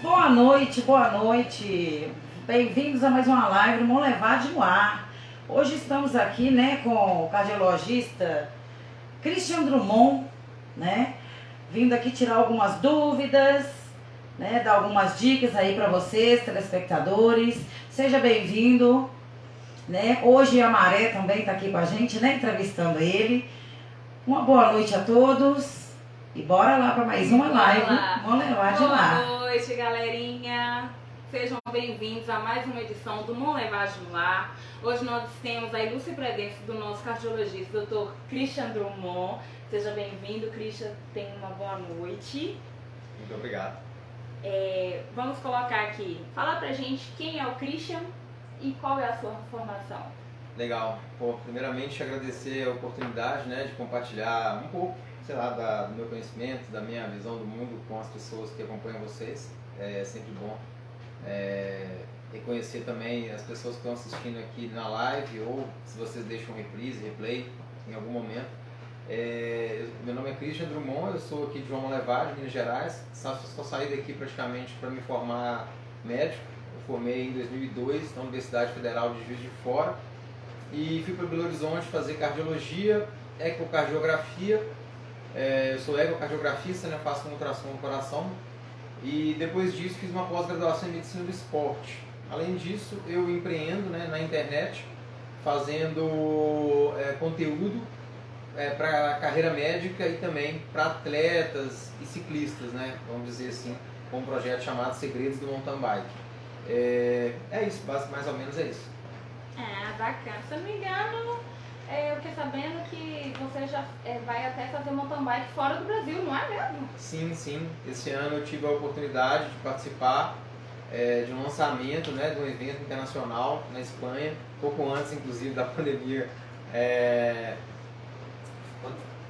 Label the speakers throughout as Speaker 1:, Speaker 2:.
Speaker 1: Boa noite, boa noite. Bem-vindos a mais uma live do Monlevade no Ar. Hoje estamos aqui, né, com o cardiologista Christian Drummond, né, vindo aqui tirar algumas dúvidas, né, dar algumas dicas aí para vocês, telespectadores. Seja bem-vindo, né? Hoje a Maré também está aqui com a gente, né, entrevistando ele. Uma boa noite a todos. E bora lá para mais uma live. Monlevade no Ar.
Speaker 2: Boa noite, galerinha. Sejam bem-vindos a mais uma edição do Monlevade no Ar. Hoje nós temos a ilustre presença do nosso cardiologista, Dr. Christian Drummond. Seja bem-vindo, Christian. Tenha uma boa noite.
Speaker 3: Muito obrigado.
Speaker 2: Vamos colocar aqui. Fala pra gente quem é o Christian e qual é a sua formação.
Speaker 3: Legal. Primeiramente agradecer a oportunidade, né, de compartilhar um pouco, sei lá, do meu conhecimento, da minha visão do mundo com as pessoas que acompanham vocês. É sempre bom reconhecer também as pessoas que estão assistindo aqui na live ou se vocês deixam replay em algum momento. Meu nome é Christian Drummond, eu sou aqui de João Monlevade, Minas Gerais. Só saí daqui praticamente para me formar médico. Eu formei em 2002 na Universidade Federal de Juiz de Fora e fui para Belo Horizonte fazer cardiologia, ecocardiografia. Eu sou ecocardiografista, né, faço ultrassom no coração e depois disso fiz uma pós-graduação em medicina do esporte. Além disso, eu empreendo, né, na internet fazendo conteúdo para carreira médica e também para atletas e ciclistas, né, vamos dizer assim, com um projeto chamado Segredos do Mountain Bike. É isso, mais ou menos é isso.
Speaker 2: Bacana. Se eu não me engano, eu fiquei sabendo que você já vai até fazer mountain bike fora do Brasil, não é mesmo?
Speaker 3: Sim. Esse ano eu tive a oportunidade de participar de um lançamento, né, de um evento internacional na Espanha, pouco antes, inclusive, da pandemia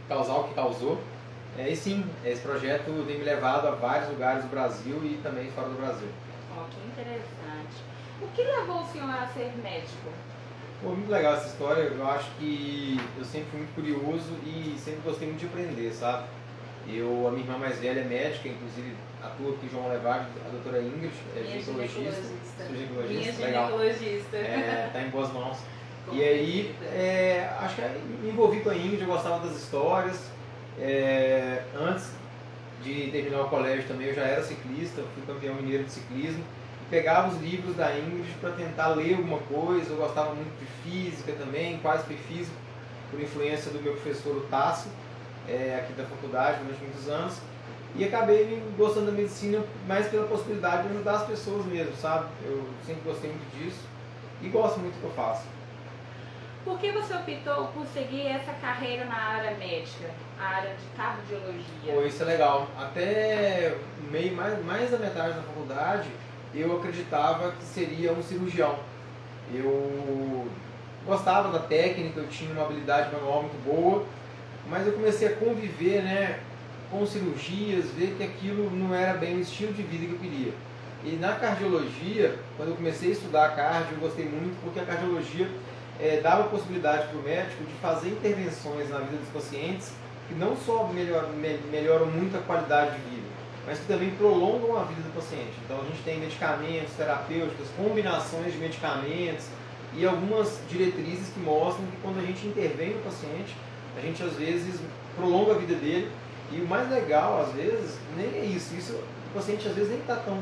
Speaker 3: causar o que causou. E sim, esse projeto tem me levado a vários lugares do Brasil e também fora do Brasil.
Speaker 2: Que interessante. O que levou o senhor a ser médico?
Speaker 3: Muito legal essa história. Eu acho que eu sempre fui muito curioso e sempre gostei muito de aprender, sabe? A minha irmã mais velha é médica, inclusive atua aqui em João Monlevade, a doutora Ingrid, ginecologista.
Speaker 2: Minha ginecologista.
Speaker 3: Está em boas mãos. E aí, acho que me envolvi com a Ingrid, eu gostava das histórias. Antes de terminar o colégio também eu já era ciclista, fui campeão mineiro de ciclismo. Pegava os livros da Ingrid para tentar ler alguma coisa. Eu gostava muito de física também, quase fui físico por influência do meu professor, o Tássio, aqui da faculdade durante muitos anos, e acabei gostando da medicina mais pela possibilidade de ajudar as pessoas mesmo, sabe? Eu sempre gostei muito disso e gosto muito do que eu faço.
Speaker 2: Por que você optou por seguir essa carreira na área médica, a área de cardiologia?
Speaker 3: Isso é legal. Até mais da metade da faculdade eu acreditava que seria um cirurgião. Eu gostava da técnica, eu tinha uma habilidade manual muito boa, mas eu comecei a conviver, né, com cirurgias, ver que aquilo não era bem o estilo de vida que eu queria. E na cardiologia, quando eu comecei a estudar cardio, eu gostei muito porque a cardiologia dava a possibilidade para o médico de fazer intervenções na vida dos pacientes que não só melhoram muito a qualidade de vida, mas que também prolongam a vida do paciente. Então a gente tem medicamentos terapêuticos, combinações de medicamentos e algumas diretrizes que mostram que quando a gente intervém no paciente, a gente às vezes prolonga a vida dele. E o mais legal, às vezes, nem é isso. O paciente às vezes nem está tão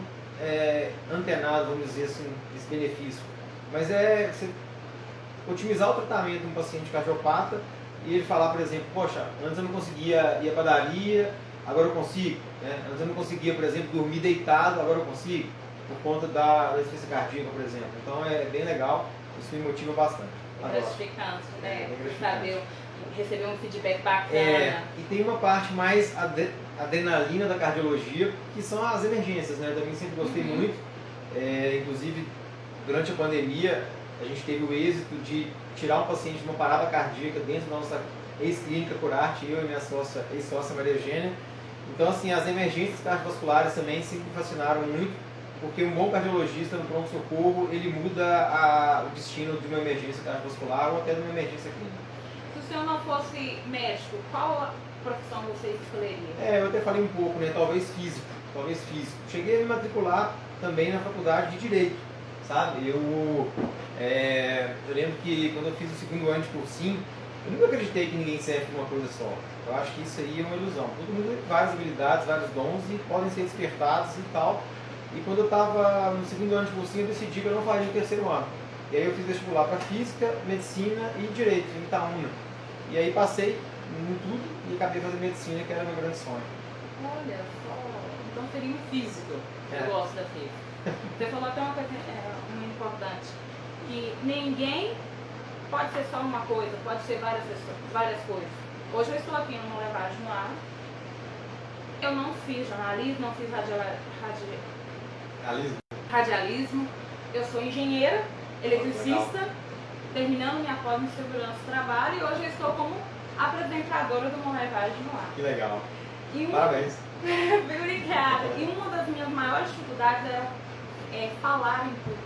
Speaker 3: antenado, vamos dizer assim, desse benefício. Mas você otimizar o tratamento de um paciente cardiopata e ele falar, por exemplo, poxa, antes eu não conseguia ir à padaria, agora eu consigo. Antes eu não conseguia, por exemplo, dormir deitado, agora eu consigo, por conta da insuficiência cardíaca, por exemplo. Então é bem legal, isso me motiva bastante.
Speaker 2: Gratificante, né? Saber receber um feedback bacana.
Speaker 3: E tem uma parte mais adrenalina da cardiologia, que são as emergências, né? Eu também sempre gostei muito. Inclusive, durante a pandemia, a gente teve o êxito de tirar um paciente de uma parada cardíaca dentro da nossa ex-clínica Curarte, eu e minha ex-sócia Maria Eugênia. Então, assim, as emergências cardiovasculares também sempre me fascinaram muito, porque um bom cardiologista no pronto-socorro, ele muda o destino de uma emergência cardiovascular ou até de uma emergência clínica.
Speaker 2: Se o senhor não fosse médico, qual profissão você escolheria?
Speaker 3: Eu até falei um pouco, né? Talvez físico. talvez físico. Cheguei a me matricular também na faculdade de Direito, sabe? Eu lembro que quando eu fiz o segundo ano de cursinho, eu nunca acreditei que ninguém serve para uma coisa só. Eu acho que isso aí é uma ilusão. Todo mundo tem várias habilidades, vários dons e podem ser despertados e tal. E quando eu estava no segundo ano de cursinho, eu decidi que eu não faria o terceiro ano. E aí eu fiz vestibular para Física, Medicina e Direito, em Itaúna. E aí passei em tudo e acabei fazendo Medicina, que era meu grande sonho.
Speaker 2: Olha só, então seria um físico. Eu gosto da física. Você falou até uma coisa muito importante, que ninguém pode ser só uma coisa, pode ser várias coisas. Hoje eu estou aqui numa levagem no ar. Eu não fiz jornalismo, não fiz radialismo. Eu sou engenheira, eletricista, terminando minha pós em segurança do trabalho, e hoje eu estou como apresentadora do Uma Levagem no Ar.
Speaker 3: Que legal.
Speaker 2: Parabéns. Obrigada. E uma das minhas maiores dificuldades é falar em público.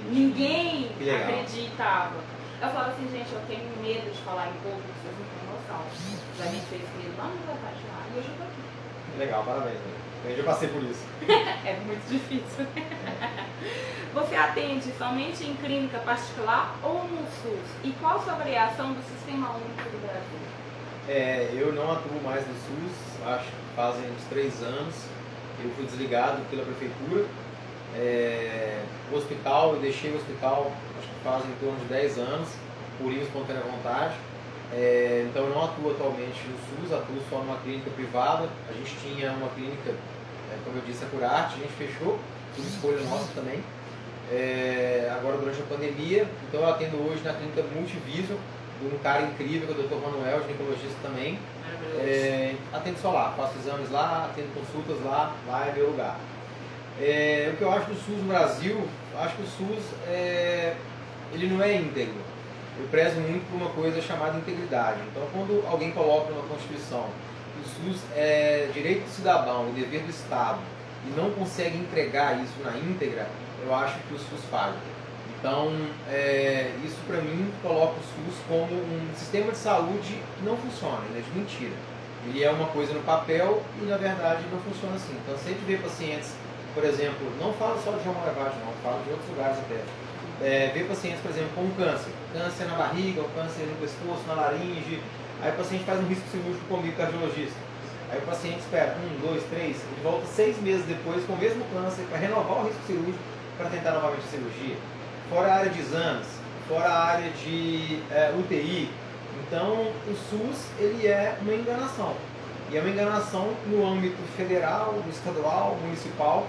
Speaker 2: Ninguém acreditava. Eu falava assim, gente, eu tenho medo de falar em público, vocês não têm noção. Já me fez medo lá no Levagem no Ar, e hoje eu estou aqui.
Speaker 3: Que legal, parabéns. Eu já passei por isso.
Speaker 2: É muito difícil. Você atende somente em clínica particular ou no SUS? E qual a sua avaliação do Sistema Único do Brasil?
Speaker 3: Eu não atuo mais no SUS, acho que fazem uns 3 anos. Eu fui desligado pela prefeitura. O hospital, eu deixei o hospital, acho que fazem em torno de 10 anos, por livre e espontânea vontade. Então eu não atuo atualmente no SUS, atuo só numa clínica privada. A gente tinha uma clínica, como eu disse, a Curarte, a gente fechou, por escolha nossa também. Agora durante a pandemia, então eu atendo hoje na clínica Multivision, de um cara incrível, que é o Dr. Manuel, ginecologista também. Atendo só lá, faço exames lá, atendo consultas lá é meu lugar. O que eu acho do SUS no Brasil, acho que o SUS ele não é íntegro. Eu prezo muito por uma coisa chamada integridade. Então, quando alguém coloca numa Constituição que o SUS é direito do cidadão e dever do Estado e não consegue entregar isso na íntegra, eu acho que o SUS falha. Então, isso para mim coloca o SUS como um sistema de saúde que não funciona, ele é de mentira. Ele é uma coisa no papel e na verdade não funciona assim. Então, se a gente vê pacientes, por exemplo, não falo só de João Levagem, não, falo de outros lugares até. Ver pacientes, por exemplo, com câncer na barriga, ou câncer no pescoço, na laringe, aí o paciente faz um risco cirúrgico comigo, cardiologista. Aí o paciente espera 1, 2, 3, ele volta 6 meses depois com o mesmo câncer para renovar o risco cirúrgico para tentar novamente a cirurgia. Fora a área de exames, fora a área de UTI. Então o SUS ele é uma enganação. E é uma enganação no âmbito federal, estadual, municipal.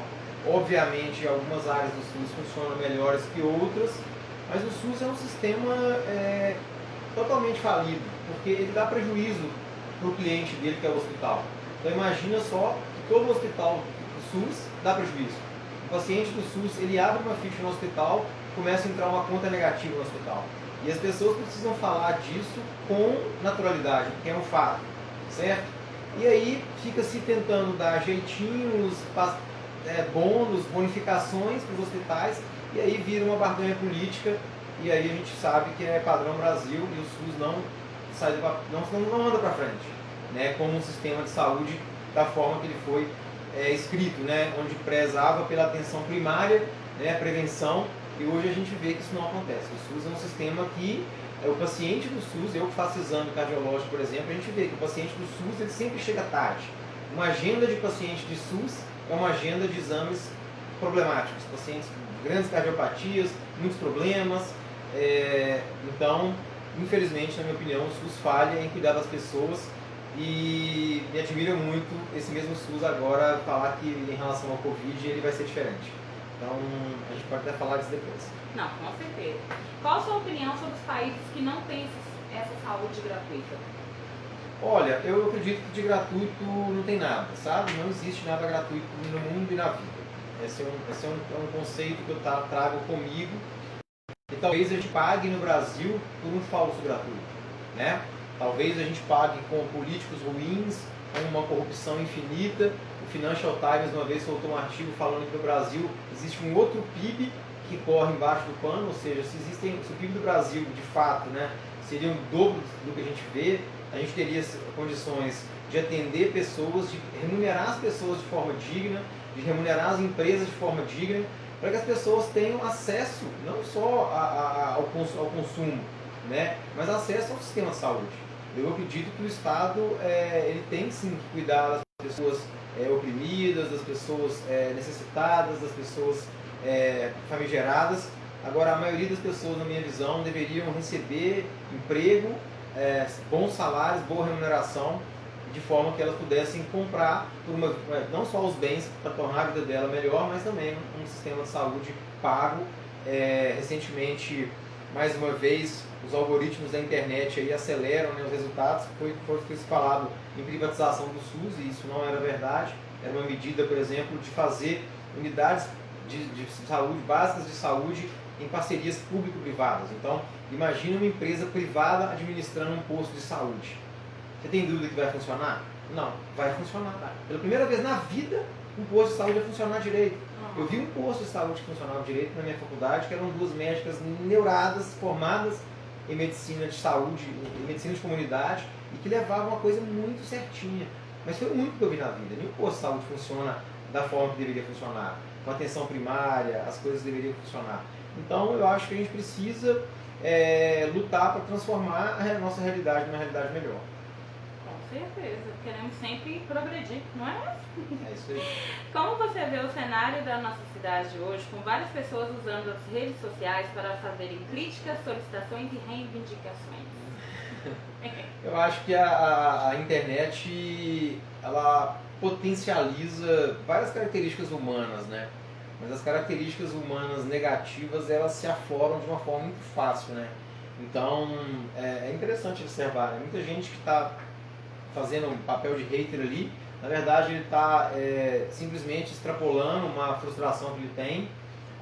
Speaker 3: Obviamente, algumas áreas do SUS funcionam melhores que outras, mas o SUS é um sistema totalmente falido, porque ele dá prejuízo para o cliente dele, que é o hospital. Então imagina só que todo hospital do SUS dá prejuízo. O paciente do SUS, ele abre uma ficha no hospital, começa a entrar uma conta negativa no hospital. E as pessoas precisam falar disso com naturalidade, porque é um fato, certo? E aí fica se tentando dar jeitinhos, bônus, bonificações para os hospitais, e aí vira uma barganha política, e aí a gente sabe que é padrão Brasil e o SUS não anda para frente, né, como um sistema de saúde da forma que ele foi escrito, né, onde prezava pela atenção primária, né, prevenção, e hoje a gente vê que isso não acontece. O SUS é um sistema que o paciente do SUS, eu que faço exame cardiológico, por exemplo, a gente vê que o paciente do SUS ele sempre chega tarde. Uma agenda de paciente de SUS é uma agenda de exames problemáticos, pacientes com grandes cardiopatias, muitos problemas. Então, infelizmente, na minha opinião, o SUS falha em cuidar das pessoas e me admira muito esse mesmo SUS agora falar que em relação ao Covid ele vai ser diferente. Então, a gente pode até falar disso depois.
Speaker 2: Não, com certeza. Qual a sua opinião sobre os países que não têm essa saúde gratuita?
Speaker 3: Olha, eu acredito que de gratuito não tem nada, sabe? Não existe nada gratuito no mundo e na vida. Esse é um conceito que eu trago comigo. E talvez a gente pague no Brasil por um falso gratuito, né? Talvez a gente pague com políticos ruins, com uma corrupção infinita. O Financial Times uma vez soltou um artigo falando que no Brasil existe um outro PIB que corre embaixo do pano, ou seja, se o PIB do Brasil, de fato, né, seria um dobro do que a gente vê, a gente teria condições de atender pessoas, de remunerar as pessoas de forma digna, de remunerar as empresas de forma digna, para que as pessoas tenham acesso não só ao consumo, né, mas acesso ao sistema de saúde. Eu acredito que o Estado ele tem sim que cuidar das pessoas oprimidas, das pessoas necessitadas, das pessoas famigeradas. Agora, a maioria das pessoas, na minha visão, deveriam receber emprego, bons salários, boa remuneração, de forma que elas pudessem comprar não só os bens para tornar a vida dela melhor, mas também um sistema de saúde pago. Recentemente, mais uma vez, os algoritmos da internet aí aceleram, né, os resultados. Foi se falado em privatização do SUS, e isso não era verdade. Era uma medida, por exemplo, de fazer unidades de saúde, básicas de saúde, em parcerias público-privadas. Então, imagina uma empresa privada administrando um posto de saúde. Você tem dúvida que vai funcionar? Não, vai funcionar. Pela primeira vez na vida, um posto de saúde vai funcionar direito. Eu vi um posto de saúde que funcionava direito na minha faculdade, que eram duas médicas neuradas, formadas em medicina de saúde, em medicina de comunidade, e que levavam uma coisa muito certinha. Mas foi muito que eu vi na vida. Nenhum posto de saúde funciona da forma que deveria funcionar. Com atenção primária, as coisas deveriam funcionar. Então, eu acho que a gente precisa lutar para transformar a nossa realidade numa realidade melhor.
Speaker 2: Com certeza. Queremos sempre progredir, não é?
Speaker 3: É isso aí.
Speaker 2: Como você vê o cenário da nossa cidade hoje, com várias pessoas usando as redes sociais para fazerem críticas, solicitações e reivindicações?
Speaker 3: Eu acho que a internet, ela potencializa várias características humanas, né? Mas as características humanas negativas, elas se afloram de uma forma muito fácil, né? Então, é interessante observar, né? Muita gente que está fazendo um papel de hater ali, na verdade ele está simplesmente extrapolando uma frustração que ele tem,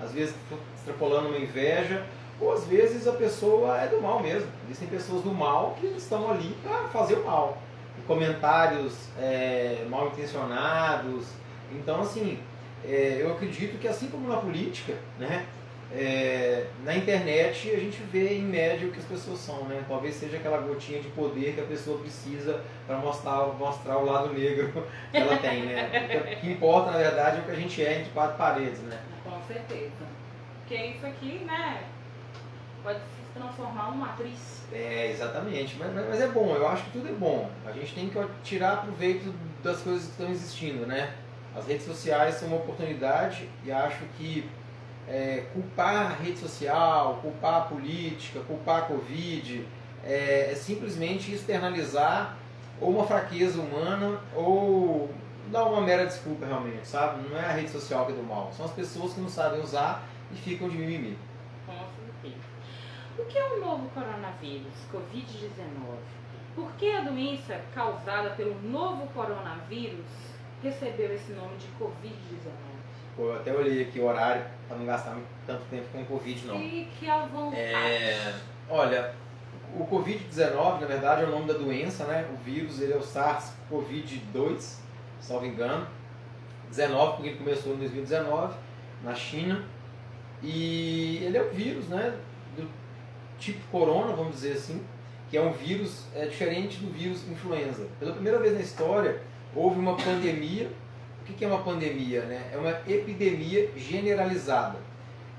Speaker 3: às vezes extrapolando uma inveja, ou às vezes a pessoa é do mal mesmo. Existem pessoas do mal que estão ali para fazer o mal. Comentários mal intencionados. Então, assim, eu acredito que assim como na política, né, na internet a gente vê em média o que as pessoas são, né? Talvez seja aquela gotinha de poder que a pessoa precisa para mostrar o lado negro que ela tem, né? O que importa, na verdade, é o que a gente é entre quatro paredes, né?
Speaker 2: Com certeza. Porque isso aqui, né, pode se transformar numa atriz.
Speaker 3: Exatamente. Mas é bom, eu acho que tudo é bom. A gente tem que tirar proveito das coisas que estão existindo, né? As redes sociais são uma oportunidade e acho que culpar a rede social, culpar a política, culpar a Covid, é simplesmente externalizar ou uma fraqueza humana ou dar uma mera desculpa realmente, sabe? Não é a rede social que é do mal, são as pessoas que não sabem usar e ficam de mimimi.
Speaker 2: Com certeza. O que é o novo coronavírus, Covid-19? Por que a doença causada pelo novo coronavírus recebeu esse nome de Covid-19?
Speaker 3: Eu até olhei aqui o horário para não gastar tanto tempo com o Covid, não.
Speaker 2: Fique à vontade.
Speaker 3: Olha, o Covid-19, na verdade, é o nome da doença, né? O vírus, ele é o SARS-CoV-2, salvo engano. 19, porque ele começou em 2019, na China. E ele é um vírus, né? Do tipo corona, vamos dizer assim, que é um vírus diferente do vírus influenza. Pela primeira vez na história, houve uma pandemia. O que é uma pandemia, né? É uma epidemia generalizada.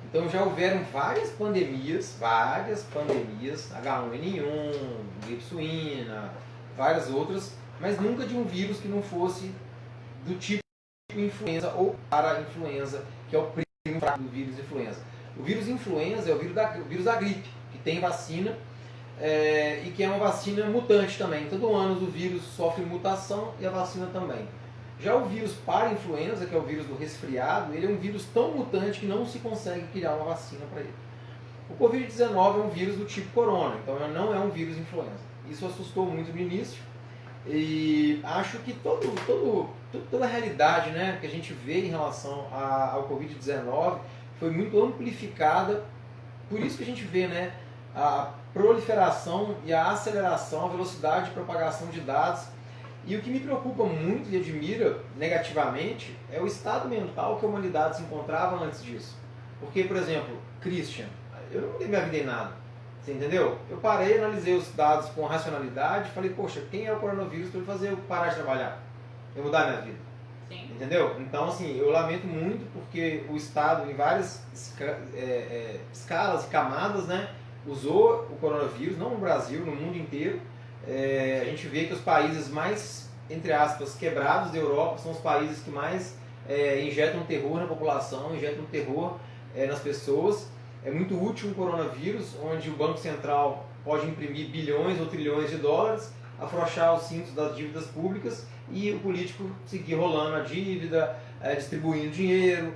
Speaker 3: Então já houveram várias pandemias, H1N1, gripe suína, várias outras, mas nunca de um vírus que não fosse do tipo influenza ou para-influenza, que é o primo fraco do vírus influenza. O vírus influenza é o vírus da gripe, que tem vacina e que é uma vacina mutante também. Todo ano o vírus sofre mutação e a vacina também. Já o vírus para-influenza, que é o vírus do resfriado, ele é um vírus tão mutante que não se consegue criar uma vacina para ele. O Covid-19 é um vírus do tipo corona, então não é um vírus influenza. Isso assustou muito no início e acho que toda a realidade, né, que a gente vê em relação ao Covid-19 foi muito amplificada, por isso que a gente vê, né, a proliferação e a aceleração, a velocidade de propagação de dados. E o que me preocupa muito e admira negativamente é o estado mental que a humanidade se encontrava antes disso. Porque, por exemplo, Christian, eu não mudei minha vida em nada. Você entendeu? Eu parei, analisei os dados com racionalidade, falei, poxa, quem é o coronavírus para fazer eu parar de trabalhar? Eu mudar a minha vida.
Speaker 2: Sim.
Speaker 3: Entendeu? Então, assim, eu lamento muito porque o Estado, em várias escalas e camadas, né, usou o coronavírus, não no Brasil, no mundo inteiro. A gente vê que os países mais, entre aspas, quebrados da Europa são os países que mais injetam terror na população, injetam terror nas pessoas. É muito útil um coronavírus, onde o Banco Central pode imprimir bilhões ou trilhões de dólares, afrouxar os cintos das dívidas públicas e o político seguir rolando a dívida, distribuindo dinheiro,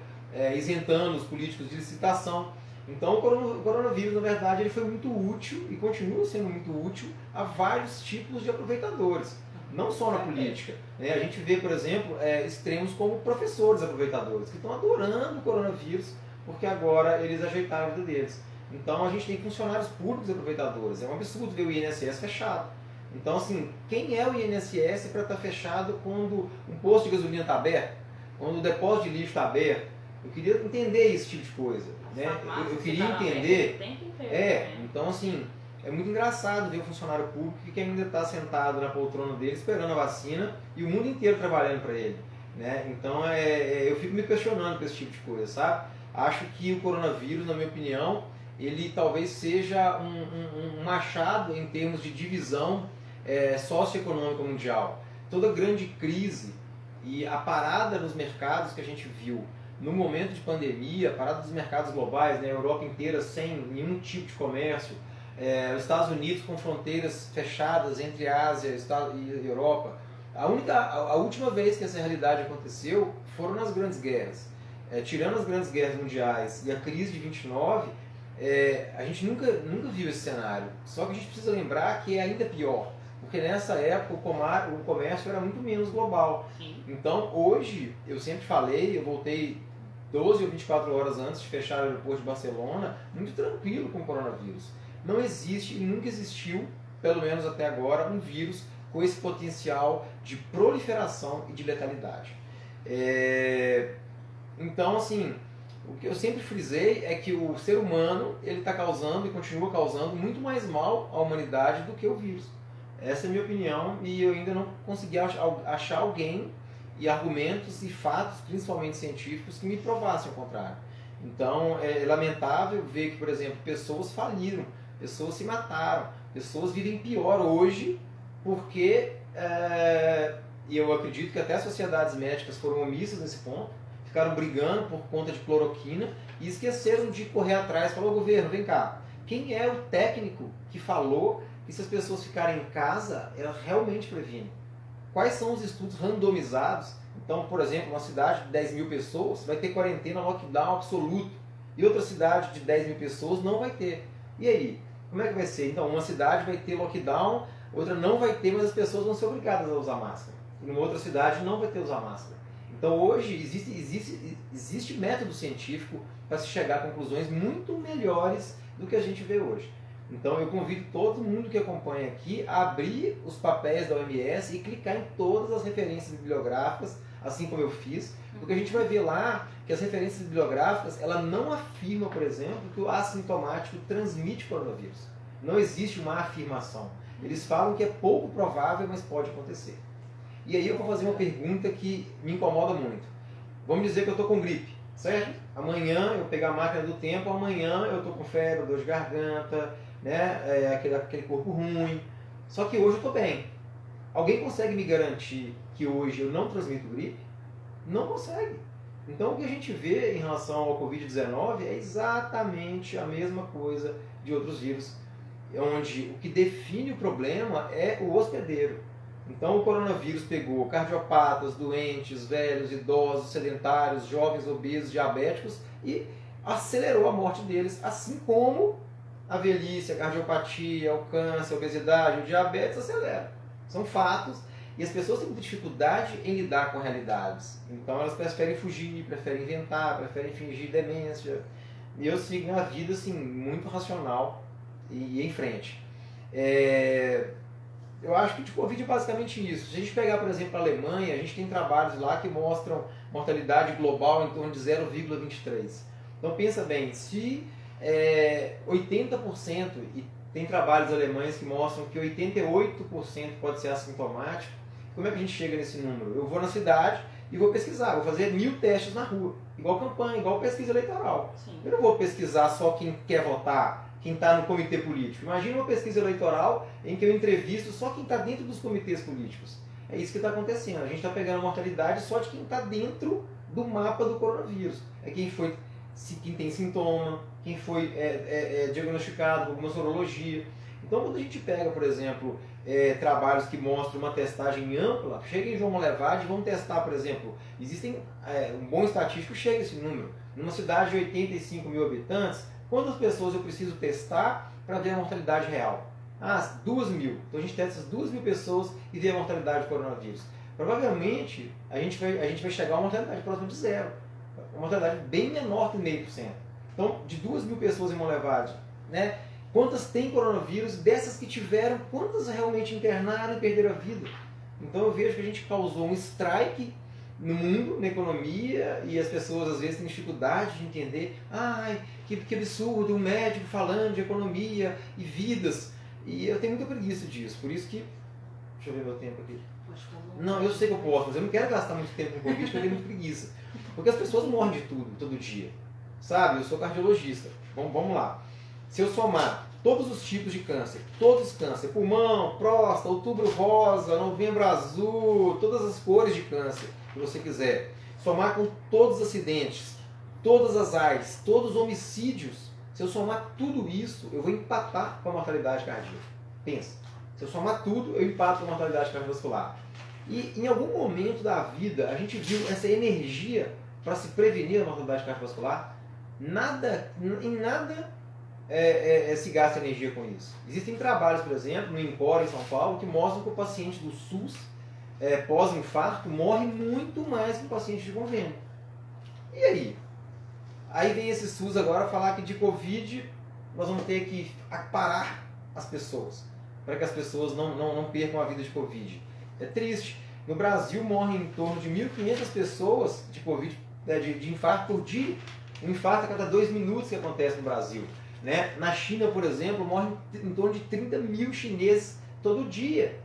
Speaker 3: isentando os políticos de licitação. Então o coronavírus, na verdade, ele foi muito útil e continua sendo muito útil a vários tipos de aproveitadores, não só na política. A gente vê, por exemplo, extremos como professores aproveitadores, que estão adorando o coronavírus porque agora eles ajeitaram a vida deles. Então a gente tem funcionários públicos aproveitadores. É um absurdo ver o INSS fechado. Então, assim, quem é o INSS para estar fechado quando um posto de gasolina está aberto? Quando o depósito de lixo está aberto? Eu queria entender esse tipo de coisa. Né? Eu queria entender. Então, assim, é muito engraçado ver o funcionário público que ainda está sentado na poltrona dele esperando a vacina e o mundo inteiro trabalhando para ele. Né? Então, eu fico me questionando com esse tipo de coisa, sabe? Acho que o coronavírus, na minha opinião, ele talvez seja um machado em termos de divisão socioeconômica mundial. Toda grande crise e a parada nos mercados que a gente viu no momento de pandemia, a parada dos mercados globais, né, a Europa inteira sem nenhum tipo de comércio, os Estados Unidos com fronteiras fechadas entre Ásia e Europa. A última vez que essa realidade aconteceu foram nas grandes guerras. Tirando as grandes guerras mundiais e a crise de 29, a gente nunca viu esse cenário. Só que a gente precisa lembrar que é ainda pior. Porque nessa época o comércio era muito menos global.
Speaker 2: Sim.
Speaker 3: Então hoje, eu sempre falei, eu voltei 12 ou 24 horas antes de fechar o aeroporto de Barcelona, muito tranquilo com o coronavírus. Não existe e nunca existiu, pelo menos até agora, um vírus com esse potencial de proliferação e de letalidade. Então, assim, o que eu sempre frisei é que o ser humano ele está causando e continua causando muito mais mal à humanidade do que o vírus. Essa é a minha opinião e eu ainda não consegui achar alguém e argumentos e fatos, principalmente científicos, que me provassem o contrário. Então é lamentável ver que, por exemplo, pessoas faliram, pessoas se mataram, pessoas vivem pior hoje porque, e eu acredito que até as sociedades médicas foram omissas nesse ponto, ficaram brigando por conta de cloroquina e esqueceram de correr atrás. Falou, governo, vem cá, quem é o técnico que falou que se as pessoas ficarem em casa, ela realmente previne? Quais são os estudos randomizados? Então, por exemplo, uma cidade de 10 mil pessoas vai ter quarentena, lockdown absoluto. E outra cidade de 10 mil pessoas não vai ter. E aí? Como é que vai ser? Então, uma cidade vai ter lockdown, outra não vai ter, mas as pessoas vão ser obrigadas a usar máscara. E numa outra cidade não vai ter que usar máscara. Então, hoje, existe método científico para se chegar a conclusões muito melhores do que a gente vê hoje. Então eu convido todo mundo que acompanha aqui a abrir os papéis da OMS e clicar em todas as referências bibliográficas, assim como eu fiz, porque a gente vai ver lá que as referências bibliográficas ela não afirma, por exemplo, que o assintomático transmite coronavírus. Não existe uma afirmação. Eles falam que é pouco provável, mas pode acontecer. E aí eu vou fazer uma pergunta que me incomoda muito. Vamos dizer que eu estou com gripe, certo? Amanhã eu pegar a máquina do tempo, amanhã eu estou com febre, dor de garganta, né? Aquele corpo ruim. Só que hoje eu estou bem. Alguém consegue me garantir que hoje eu não transmito gripe? Não consegue. Então o que a gente vê em relação ao Covid-19 é exatamente a mesma coisa de outros vírus, onde o que define o problema é o hospedeiro. Então o coronavírus pegou cardiopatas, doentes, velhos, idosos, sedentários, jovens, obesos, diabéticos e acelerou a morte deles, assim como a velhice, a cardiopatia, o câncer, a obesidade, o diabetes aceleram. São fatos e as pessoas têm muita dificuldade em lidar com realidades. Então elas preferem fugir, preferem inventar, preferem fingir demência. E eu sigo uma vida assim, muito racional e em frente. Eu acho que de Covid é basicamente isso. Se a gente pegar, por exemplo, a Alemanha, a gente tem trabalhos lá que mostram mortalidade global em torno de 0,23. Então pensa bem, se 80%, e tem trabalhos alemães que mostram que 88% pode ser assintomático. Como é que a gente chega nesse número? Eu vou na cidade e vou pesquisar, vou fazer 1000 testes na rua, igual campanha, igual pesquisa eleitoral.
Speaker 2: Sim.
Speaker 3: Eu não vou pesquisar só quem quer votar, quem está no comitê político. Imagina uma pesquisa eleitoral em que eu entrevisto só quem está dentro dos comitês políticos. É isso que está acontecendo. A gente está pegando a mortalidade só de quem está dentro do mapa do coronavírus. É quem tem sintoma, quem foi diagnosticado com alguma sorologia. Então, quando a gente pega, por exemplo, trabalhos que mostram uma testagem ampla, chega em João Molevade e vão testar, por exemplo, um bom estatístico chega a esse número. Numa cidade de 85 mil habitantes, quantas pessoas eu preciso testar para ver a mortalidade real? 2.000. Então a gente testa essas 2.000 pessoas e vê a mortalidade do coronavírus. Provavelmente a gente vai chegar a uma mortalidade próxima de zero. Uma mortalidade bem menor que 0,5%. Então, de 2.000 pessoas em Monlevade, né? Quantas têm coronavírus? Dessas que tiveram, quantas realmente internaram e perderam a vida? Então eu vejo que a gente causou um strike no mundo, na economia, e as pessoas às vezes têm dificuldade de entender. Que absurdo, um médico falando de economia e vidas. E eu tenho muita preguiça disso, por isso que... Deixa eu ver meu tempo aqui. Não, eu sei que eu posso, mas eu não quero gastar muito tempo com Covid porque eu tenho muita preguiça. Porque as pessoas morrem de tudo, todo dia. Sabe? Eu sou cardiologista. Vamos lá. Se eu somar todos os tipos de câncer, todos os cânceres, pulmão, próstata, outubro rosa, novembro azul, todas as cores de câncer que você quiser, somar com todos os acidentes, todas as AIDS, todos os homicídios, se eu somar tudo isso, eu vou empatar com a mortalidade cardíaca. Pensa. Se eu somar tudo, eu empato com a mortalidade cardiovascular. E em algum momento da vida, a gente viu essa energia para se prevenir a mortalidade cardiovascular. Em nada se gasta energia com isso. Existem trabalhos, por exemplo, no INCOR em São Paulo, que mostram que o paciente do SUS, pós-infarto, morre muito mais que o paciente de convênio. E aí? Aí vem esse SUS agora falar que de Covid nós vamos ter que parar as pessoas, para que as pessoas não percam a vida de Covid. É triste. No Brasil morrem em torno de 1.500 pessoas de Covid, de infarto por dia. Um infarto a cada 2 minutos que acontece no Brasil. Né? Na China, por exemplo, morrem em torno de 30 mil chineses todo dia.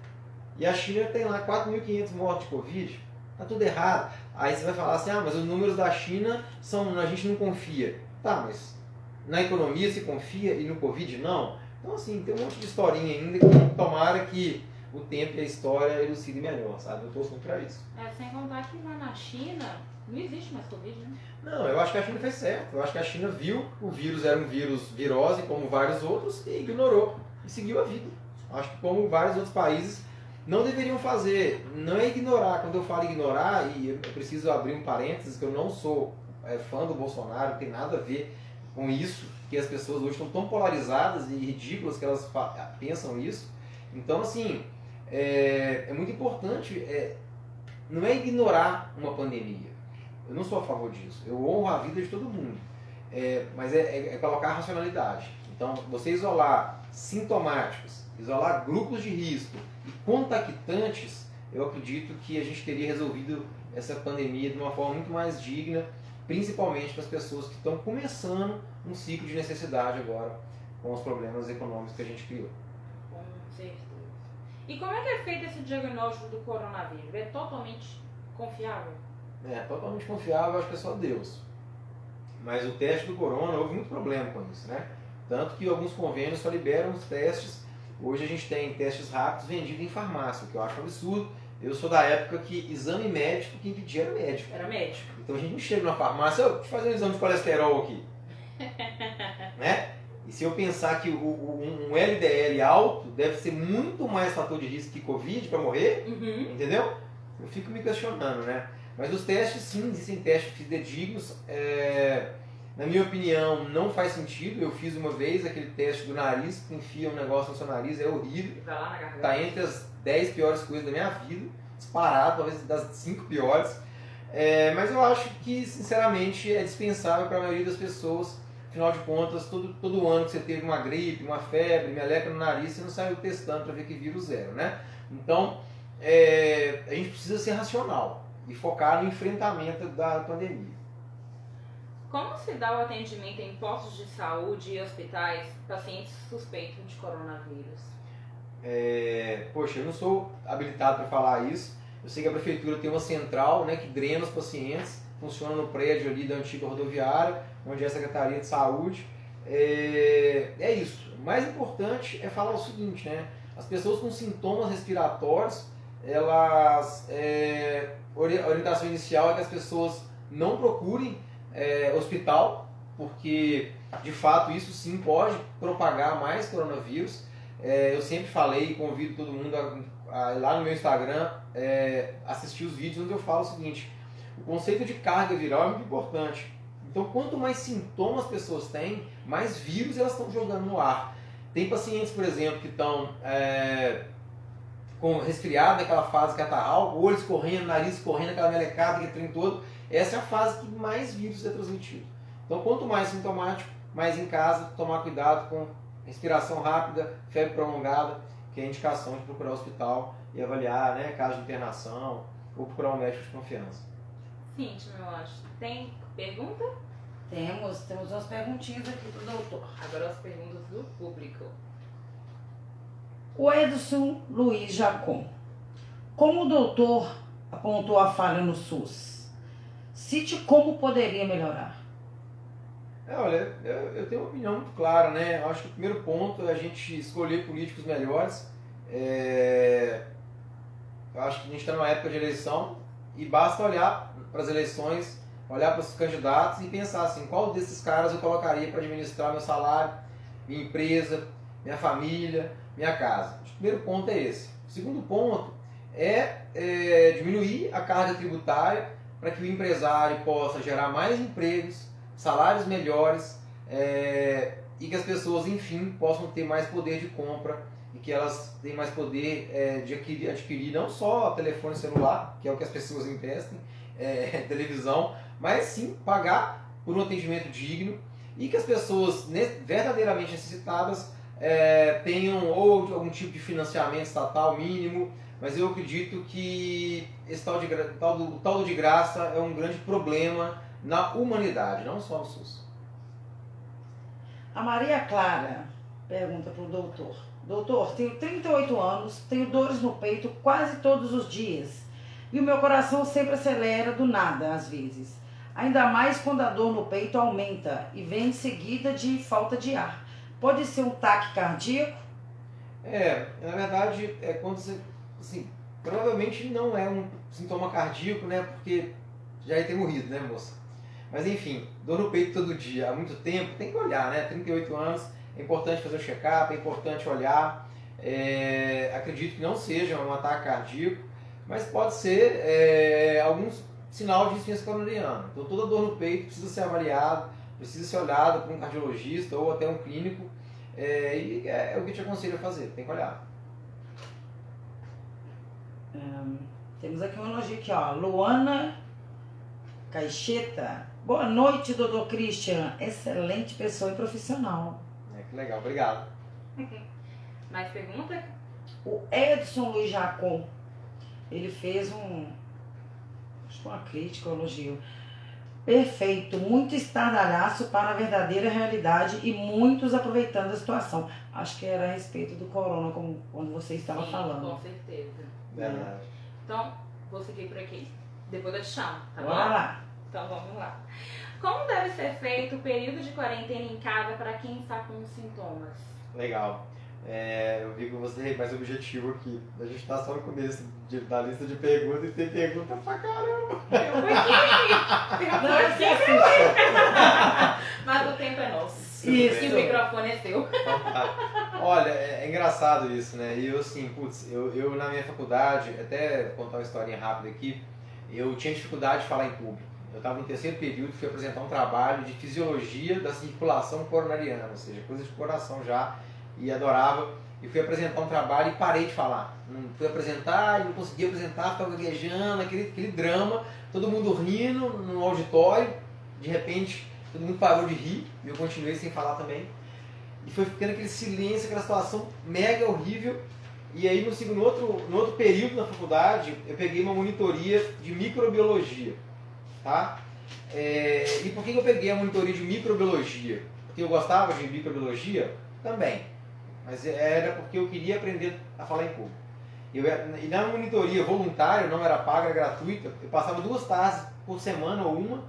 Speaker 3: E a China tem lá 4.500 mortes de Covid. Tá tudo errado. Aí você vai falar assim, mas os números da China a gente não confia. Tá, mas na economia se confia e no Covid não? Então assim, tem um monte de historinha ainda que tomara que o tempo e a história elucidem melhor, sabe? Eu torço muito pra isso.
Speaker 2: Sem contar que lá na China não existe mais Covid, né?
Speaker 3: Não, eu acho que a China fez certo. Eu acho que a China viu que o vírus era um vírus virose, como vários outros, e ignorou. E seguiu a vida. Acho que como vários outros países não deveriam fazer. Não é ignorar. Quando eu falo ignorar, e eu preciso abrir um parênteses, que eu não sou fã do Bolsonaro, não tem nada a ver com isso, que as pessoas hoje estão tão polarizadas e ridículas que elas pensam isso. Então, assim, é muito importante, não é ignorar uma pandemia. Eu não sou a favor disso. Eu honro a vida de todo mundo. Mas é colocar a racionalidade. Então, você isolar sintomáticos, isolar grupos de risco e contactantes, eu acredito que a gente teria resolvido essa pandemia de uma forma muito mais digna, principalmente para as pessoas que estão começando um ciclo de necessidade agora com os problemas econômicos que a gente criou.
Speaker 2: Com certeza. E como é que é feito esse diagnóstico do coronavírus? É totalmente confiável?
Speaker 3: Totalmente confiável, acho que é só Deus. Mas o teste do corona, houve muito problema com isso, né? Tanto que alguns convênios só liberam os testes. Hoje a gente tem testes rápidos vendidos em farmácia, o que eu acho um absurdo. Eu sou da época que exame médico, quem pedia era médico.
Speaker 2: Era médico.
Speaker 3: Então a gente não chega na farmácia, deixa eu fazer um exame de colesterol aqui. Né? E se eu pensar que um LDL alto deve ser muito mais fator de risco que Covid para morrer, entendeu? Eu fico me questionando, né? Mas os testes, sim, existem testes fidedignos. Na minha opinião, não faz sentido. Eu fiz uma vez aquele teste do nariz, que enfia um negócio no seu nariz, é horrível.
Speaker 2: Vai lá na garganta.
Speaker 3: Tá entre as 10 piores coisas da minha vida, disparado, talvez das 5 piores. Mas eu acho que, sinceramente, é dispensável para a maioria das pessoas. Afinal de contas, todo ano que você teve uma gripe, uma febre, meleca no nariz, você não saiu testando para ver que vírus era, né? Então, a gente precisa ser racional e focar no enfrentamento da pandemia.
Speaker 2: Como se dá o atendimento em postos de saúde e hospitais pacientes suspeitos de coronavírus?
Speaker 3: Poxa, eu não sou habilitado para falar isso. Eu sei que a prefeitura tem uma central, né, que drena os pacientes, funciona no prédio ali da antiga rodoviária, onde é a Secretaria de Saúde. É isso. O mais importante é falar o seguinte, né? As pessoas com sintomas respiratórios, elas, a orientação inicial é que as pessoas não procurem hospital, porque de fato isso sim pode propagar mais coronavírus. Eu sempre falei e convido todo mundo a ir lá no meu Instagram assistir os vídeos onde eu falo o seguinte: o conceito de carga viral é muito importante. Então, quanto mais sintomas as pessoas têm, mais vírus elas estão jogando no ar. Tem pacientes, por exemplo, que estão com resfriado, naquela fase catarral, olhos correndo, nariz correndo, aquela melecada, aquele trem todo. Essa é a fase que mais vírus é transmitido. Então, quanto mais sintomático, mais em casa, tomar cuidado com respiração rápida, febre prolongada, que é a indicação de procurar o hospital e avaliar, né, caso de internação, ou procurar um médico de confiança.
Speaker 2: Cíntia, eu acho. Tem pergunta?
Speaker 1: Temos umas perguntinhas aqui pro doutor.
Speaker 2: Agora as perguntas do público.
Speaker 1: O Edson Luiz Jacom. Como o doutor apontou a falha no SUS, cite como poderia melhorar.
Speaker 3: Olha, eu tenho uma opinião muito clara, né? Eu acho que o primeiro ponto é a gente escolher políticos melhores. Eu acho que a gente está numa época de eleição e basta olhar para as eleições, olhar para os candidatos e pensar assim, qual desses caras eu colocaria para administrar meu salário, minha empresa, minha família, minha casa. O primeiro ponto é esse. O segundo ponto é diminuir a carga tributária para que o empresário possa gerar mais empregos, salários melhores e que as pessoas, enfim, possam ter mais poder de compra e que elas tenham mais poder de adquirir não só telefone celular, que é o que as pessoas investem, televisão, mas sim pagar por um atendimento digno e que as pessoas verdadeiramente necessitadas tenham ou algum tipo de financiamento estatal mínimo, mas eu acredito que esse tal de graça é um grande problema na humanidade, não só no SUS.
Speaker 1: A Maria Clara pergunta para o doutor. Doutor, tenho 38 anos, tenho dores no peito quase todos os dias e o meu coração sempre acelera do nada às vezes. Ainda mais quando a dor no peito aumenta e vem em seguida de falta de ar. Pode ser um ataque cardíaco?
Speaker 3: Na verdade, quando você, assim, provavelmente não é um sintoma cardíaco, né? Porque já ia ter morrido, né, moça? Mas enfim, dor no peito todo dia, há muito tempo, tem que olhar, né? 38 anos, é importante fazer o check-up, é importante olhar. Acredito que não seja um ataque cardíaco, mas pode ser algum sinal de insuficiência coronariana. Então toda dor no peito precisa ser avaliada, precisa ser olhada por um cardiologista ou até um clínico, e é o que eu te aconselho a fazer, tem que olhar.
Speaker 1: Temos aqui um elogio aqui, ó. Luana Caixeta. Boa noite, doutor Christian. Excelente pessoa e profissional.
Speaker 3: Que legal, obrigado.
Speaker 2: Mais pergunta?
Speaker 1: O Edson Luiz Jacom, ele fez uma crítica, um elogio. Perfeito, muito estardalhaço para a verdadeira realidade e muitos aproveitando a situação. Acho que era a respeito do corona, como quando você estava falando.
Speaker 2: Com certeza.
Speaker 3: Verdade.
Speaker 2: Então, vou seguir por aqui. Depois eu te chamo, tá bom?
Speaker 1: Bora lá.
Speaker 2: Então vamos lá. Como deve ser feito o período de quarentena em casa para quem está com sintomas?
Speaker 3: Legal. Eu vi que você é mais objetivo aqui. A gente está só no começo da lista de perguntas e tem pergunta pra caramba.
Speaker 2: Tem um pouquinho. Mas o tempo é nosso.
Speaker 1: Isso.
Speaker 2: E o microfone é seu.
Speaker 3: Olha, é engraçado isso, né? E eu assim, eu na minha faculdade, até contar uma historinha rápida aqui, eu tinha dificuldade de falar em público. Eu estava no terceiro período, fui apresentar um trabalho de fisiologia da circulação coronariana, ou seja, coisa de coração já, e adorava. E fui apresentar um trabalho e parei de falar. Não fui apresentar e não consegui apresentar, ficava gaguejando, aquele drama, todo mundo rindo no auditório, de repente todo mundo parou de rir, e eu continuei sem falar também. E foi ficando aquele silêncio, aquela situação mega horrível. E aí no outro período na faculdade, eu peguei uma monitoria de microbiologia, tá? E por que eu peguei a monitoria de microbiologia? Porque eu gostava de microbiologia? Também. Mas era porque eu queria aprender a falar em público. E na monitoria voluntária, não era paga, era gratuita, eu passava 2 tardes por semana ou uma,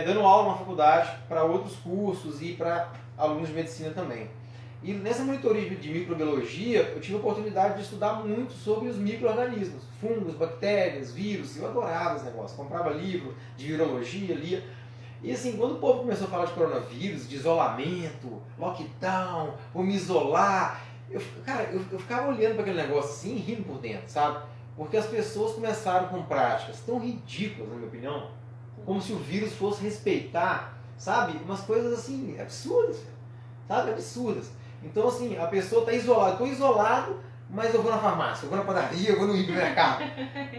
Speaker 3: dando aula na faculdade para outros cursos e para alunos de medicina também. E nessa monitoria de microbiologia, eu tive a oportunidade de estudar muito sobre os micro-organismos, fungos, bactérias, vírus. Eu adorava esse negócio, comprava livro de virologia, lia. E assim, quando o povo começou a falar de coronavírus, de isolamento, lockdown, vou me isolar, eu ficava olhando para aquele negócio assim e rindo por dentro, sabe? Porque as pessoas começaram com práticas tão ridículas, na minha opinião, como se o vírus fosse respeitar, sabe? Umas coisas assim, absurdas, sabe? Absurdas. Então assim, a pessoa está isolada, estou isolado, mas eu vou na farmácia, eu vou na padaria, eu vou no hipermercado.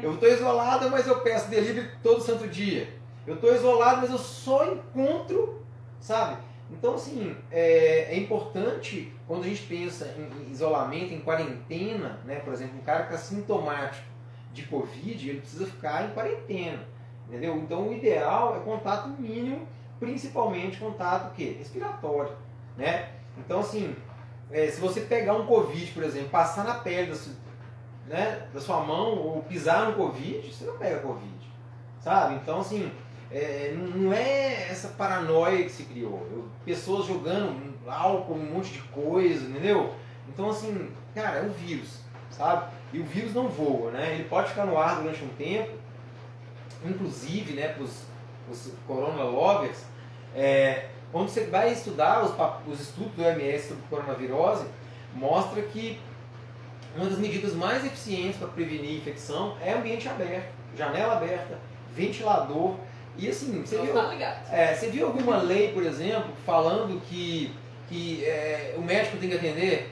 Speaker 3: Eu estou isolado, mas eu peço delivery todo santo dia. Eu estou isolado, mas eu só encontro, sabe? Então, assim, é importante, quando a gente pensa em isolamento, em quarentena, né? Por exemplo, um cara que está sintomático de Covid, ele precisa ficar em quarentena, entendeu? Então, o ideal é contato mínimo, principalmente contato o quê? Respiratório, né? Então, assim, se você pegar um Covid, por exemplo, passar na pele da sua mão ou pisar no Covid, você não pega Covid, sabe? Então, assim, não é essa paranoia que se criou. Pessoas jogando álcool, um monte de coisa, entendeu? Então, assim, cara, é um vírus, sabe? E o vírus não voa, né? Ele pode ficar no ar durante um tempo, inclusive, né, para os corona lovers, quando você vai estudar os estudos do OMS sobre coronavirose, mostra que uma das medidas mais eficientes para prevenir infecção é ambiente aberto, janela aberta, ventilador. E assim, você viu alguma lei, por exemplo, falando que o médico tem que atender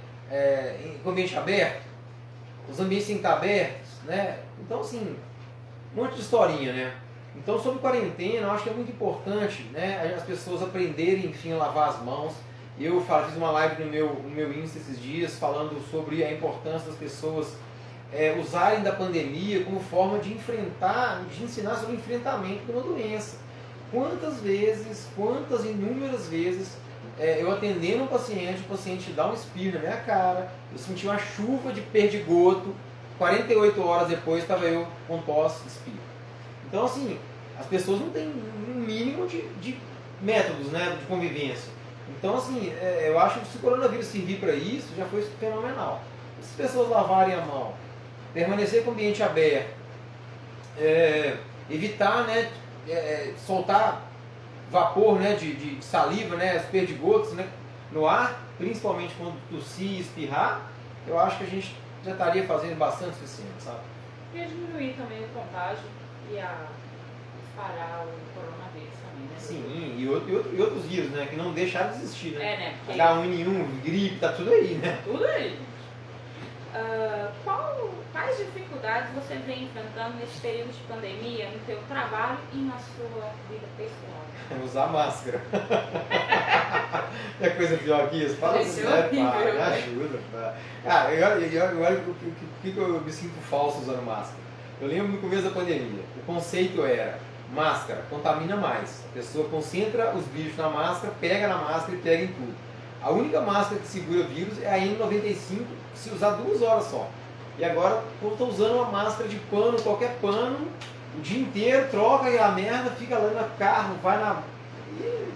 Speaker 3: em ambiente aberto? Os ambientes têm que estar abertos, né? Então, assim, um monte de historinha, né? Então, sobre quarentena, eu acho que é muito importante, né, as pessoas aprenderem, enfim, a lavar as mãos. Eu fiz uma live no meu Insta esses dias falando sobre a importância das pessoas usarem da pandemia como forma de ensinar sobre o enfrentamento de uma doença. Quantas inúmeras vezes eu atendendo um paciente, o paciente dá um espirro na minha cara, eu senti uma chuva de perdigoto, 48 horas depois estava eu com tosse, espirro. Então, assim, as pessoas não têm um mínimo de métodos, né, de convivência. Então, assim, eu acho que se o coronavírus servir para isso, já foi fenomenal. Se as pessoas lavarem a mão, permanecer com o ambiente aberto, evitar, né, soltar vapor, né, de saliva, né, os perdigotos, né, no ar, principalmente quando tossir e espirrar, eu acho que a gente já estaria fazendo bastante o suficiente, sabe?
Speaker 2: E diminuir também o contágio e a espalhar o coronavírus também, né?
Speaker 3: Sim, e outros vírus, né, que não deixaram de existir, né?
Speaker 2: né? Porque...
Speaker 3: H1N1, gripe, tá tudo aí, né?
Speaker 2: Tudo aí. Quais dificuldades você vem enfrentando nesse período de pandemia no seu trabalho e na sua vida pessoal?
Speaker 3: Usar máscara. É coisa pior que isso? Fala
Speaker 2: Isso
Speaker 3: sério,
Speaker 2: horrível,
Speaker 3: pá, me
Speaker 2: né?
Speaker 3: ajuda. Pá. Cara, olha o que eu me sinto falso usando máscara. Eu lembro no começo da pandemia, o conceito era máscara contamina mais. A pessoa concentra os bichos na máscara, pega na máscara e pega em tudo. A única máscara que segura vírus é a N95, se usar 2 horas só. E agora eu estou usando uma máscara de pano, qualquer pano, o dia inteiro, troca e a merda fica lá no carro, vai na... E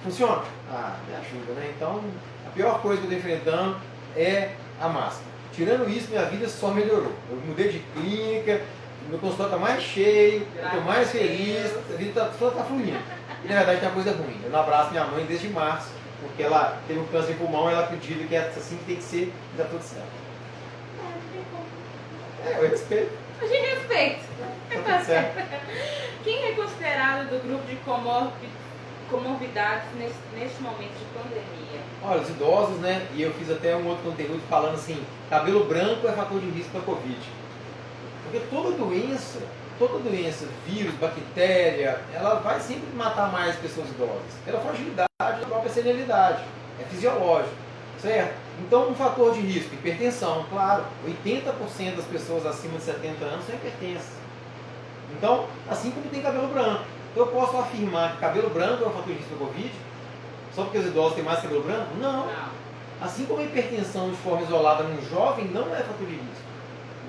Speaker 3: funciona? Ah, me ajuda, né? Então, a pior coisa que eu estou enfrentando é a máscara. Tirando isso, minha vida só melhorou. Eu mudei de clínica, meu consultório está mais cheio, eu estou mais feliz, a vida está fluindo. E na verdade tem uma coisa ruim. Eu não abraço minha mãe desde março, porque ela teve um câncer de pulmão e ela pediu que assim que tem que ser, e dá tudo certo. Eu respeito.
Speaker 2: A gente respeita.
Speaker 3: Tá tudo certo.
Speaker 2: Quem é considerado do grupo de comorbidades neste momento de pandemia?
Speaker 3: Olha, os idosos, né? E eu fiz até um outro conteúdo falando assim, cabelo branco é fator de risco para Covid. Porque toda doença, vírus, bactéria, ela vai sempre matar mais pessoas idosas. Pela fragilidade da própria senilidade. É fisiológico, certo? Então, um fator de risco, hipertensão, claro. 80% das pessoas acima de 70 anos são hipertensas. Então, assim como tem cabelo branco. Então eu posso afirmar que cabelo branco é um fator de risco para Covid? Só porque os idosos têm mais cabelo branco? Não. Assim como a hipertensão de forma isolada num jovem não é fator de risco.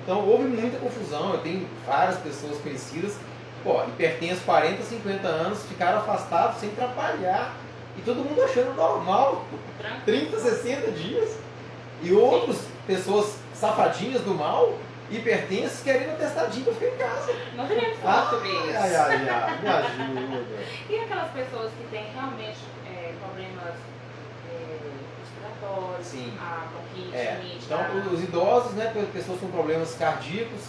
Speaker 3: Então houve muita confusão, eu tenho várias pessoas conhecidas, hipertensos 40, 50 anos, ficaram afastados sem atrapalhar. E todo mundo achando normal, 30, 60 dias. E outras pessoas safadinhas do mal, hipertensos, querendo testadinho para ficar em casa.
Speaker 2: Não queremos falar sobre isso.
Speaker 3: Me ajuda.
Speaker 2: E aquelas pessoas que têm realmente problemas respiratórios,
Speaker 3: Sim.
Speaker 2: a bronquite, rinite,
Speaker 3: Então, os idosos, né, pessoas com problemas cardíacos,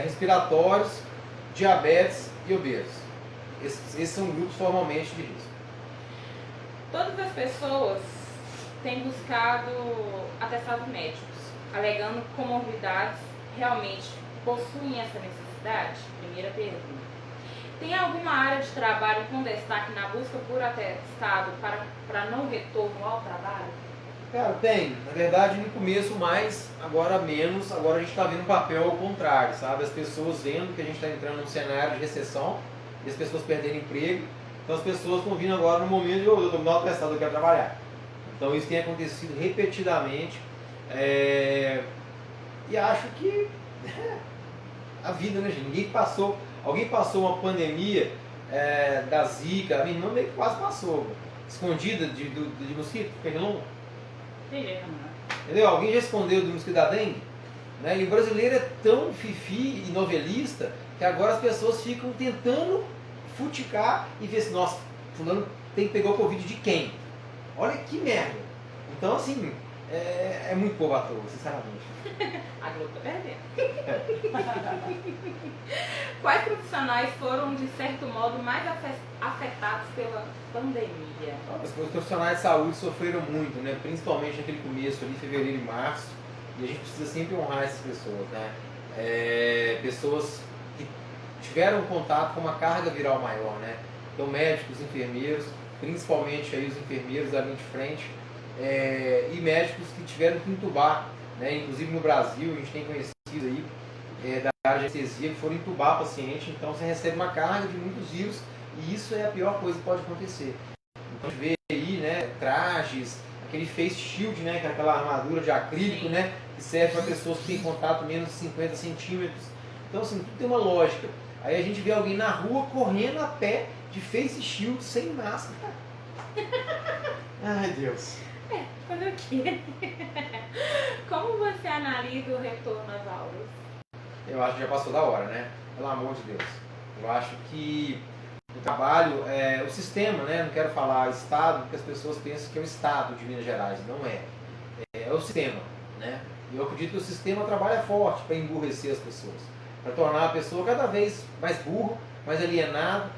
Speaker 3: respiratórios, diabetes e obesos. Esses são grupos formalmente de risco.
Speaker 2: Todas as pessoas têm buscado atestados médicos, alegando que comorbidades realmente possuem essa necessidade? Primeira pergunta. Tem alguma área de trabalho com destaque na busca por atestado para não retorno ao trabalho?
Speaker 3: Cara, tem. Na verdade, no começo mais, agora menos. Agora a gente está vendo um papel ao contrário, sabe? As pessoas vendo que a gente está entrando num cenário de recessão e as pessoas perdendo emprego. Então as pessoas estão vindo agora no momento de eu estou me atestado, eu quero trabalhar. Então isso tem acontecido repetidamente. E acho que a vida, né, gente? Alguém passou uma pandemia da Zika, a minha irmã meio que quase passou, escondida de mosquito, pernilongo. Entendeu? Alguém já escondeu do mosquito da dengue? Né? E o brasileiro é tão fifi e novelista que agora as pessoas ficam tentando futicar e ver se, nossa, fulano pegou o Covid de quem? Olha que merda. Então, assim, é muito povo à toa, sinceramente.
Speaker 2: A Globo tá perdendo. Quais profissionais foram, de certo modo, mais afetados pela pandemia?
Speaker 3: Os profissionais de saúde sofreram muito, né? Principalmente naquele começo ali, fevereiro e março. E a gente precisa sempre honrar essas pessoas, né? Pessoas que tiveram contato com uma carga viral maior, né? Então, médicos, enfermeiros, principalmente aí os enfermeiros da linha de frente, e médicos que tiveram que entubar, né? Inclusive no Brasil, a gente tem conhecido aí da área de anestesia que foram entubar paciente, então você recebe uma carga de muitos vírus e isso é a pior coisa que pode acontecer. Então a gente vê aí, né, trajes, aquele face shield, né, que é aquela armadura de acrílico, né, que serve para pessoas que têm contato menos de 50 centímetros. Então assim, tudo tem uma lógica. Aí a gente vê alguém na rua correndo a pé de face shield sem máscara. Ai, Deus.
Speaker 2: Fazer o quê? Como você analisa o retorno às aulas?
Speaker 3: Eu acho que já passou da hora, né? Pelo amor de Deus. Eu acho que o trabalho, o sistema, né? Não quero falar Estado, porque as pessoas pensam que é o Estado de Minas Gerais. Não é. É o sistema, né? E eu acredito que o sistema trabalha forte para emburrecer as pessoas, para tornar a pessoa cada vez mais burro, mais alienado.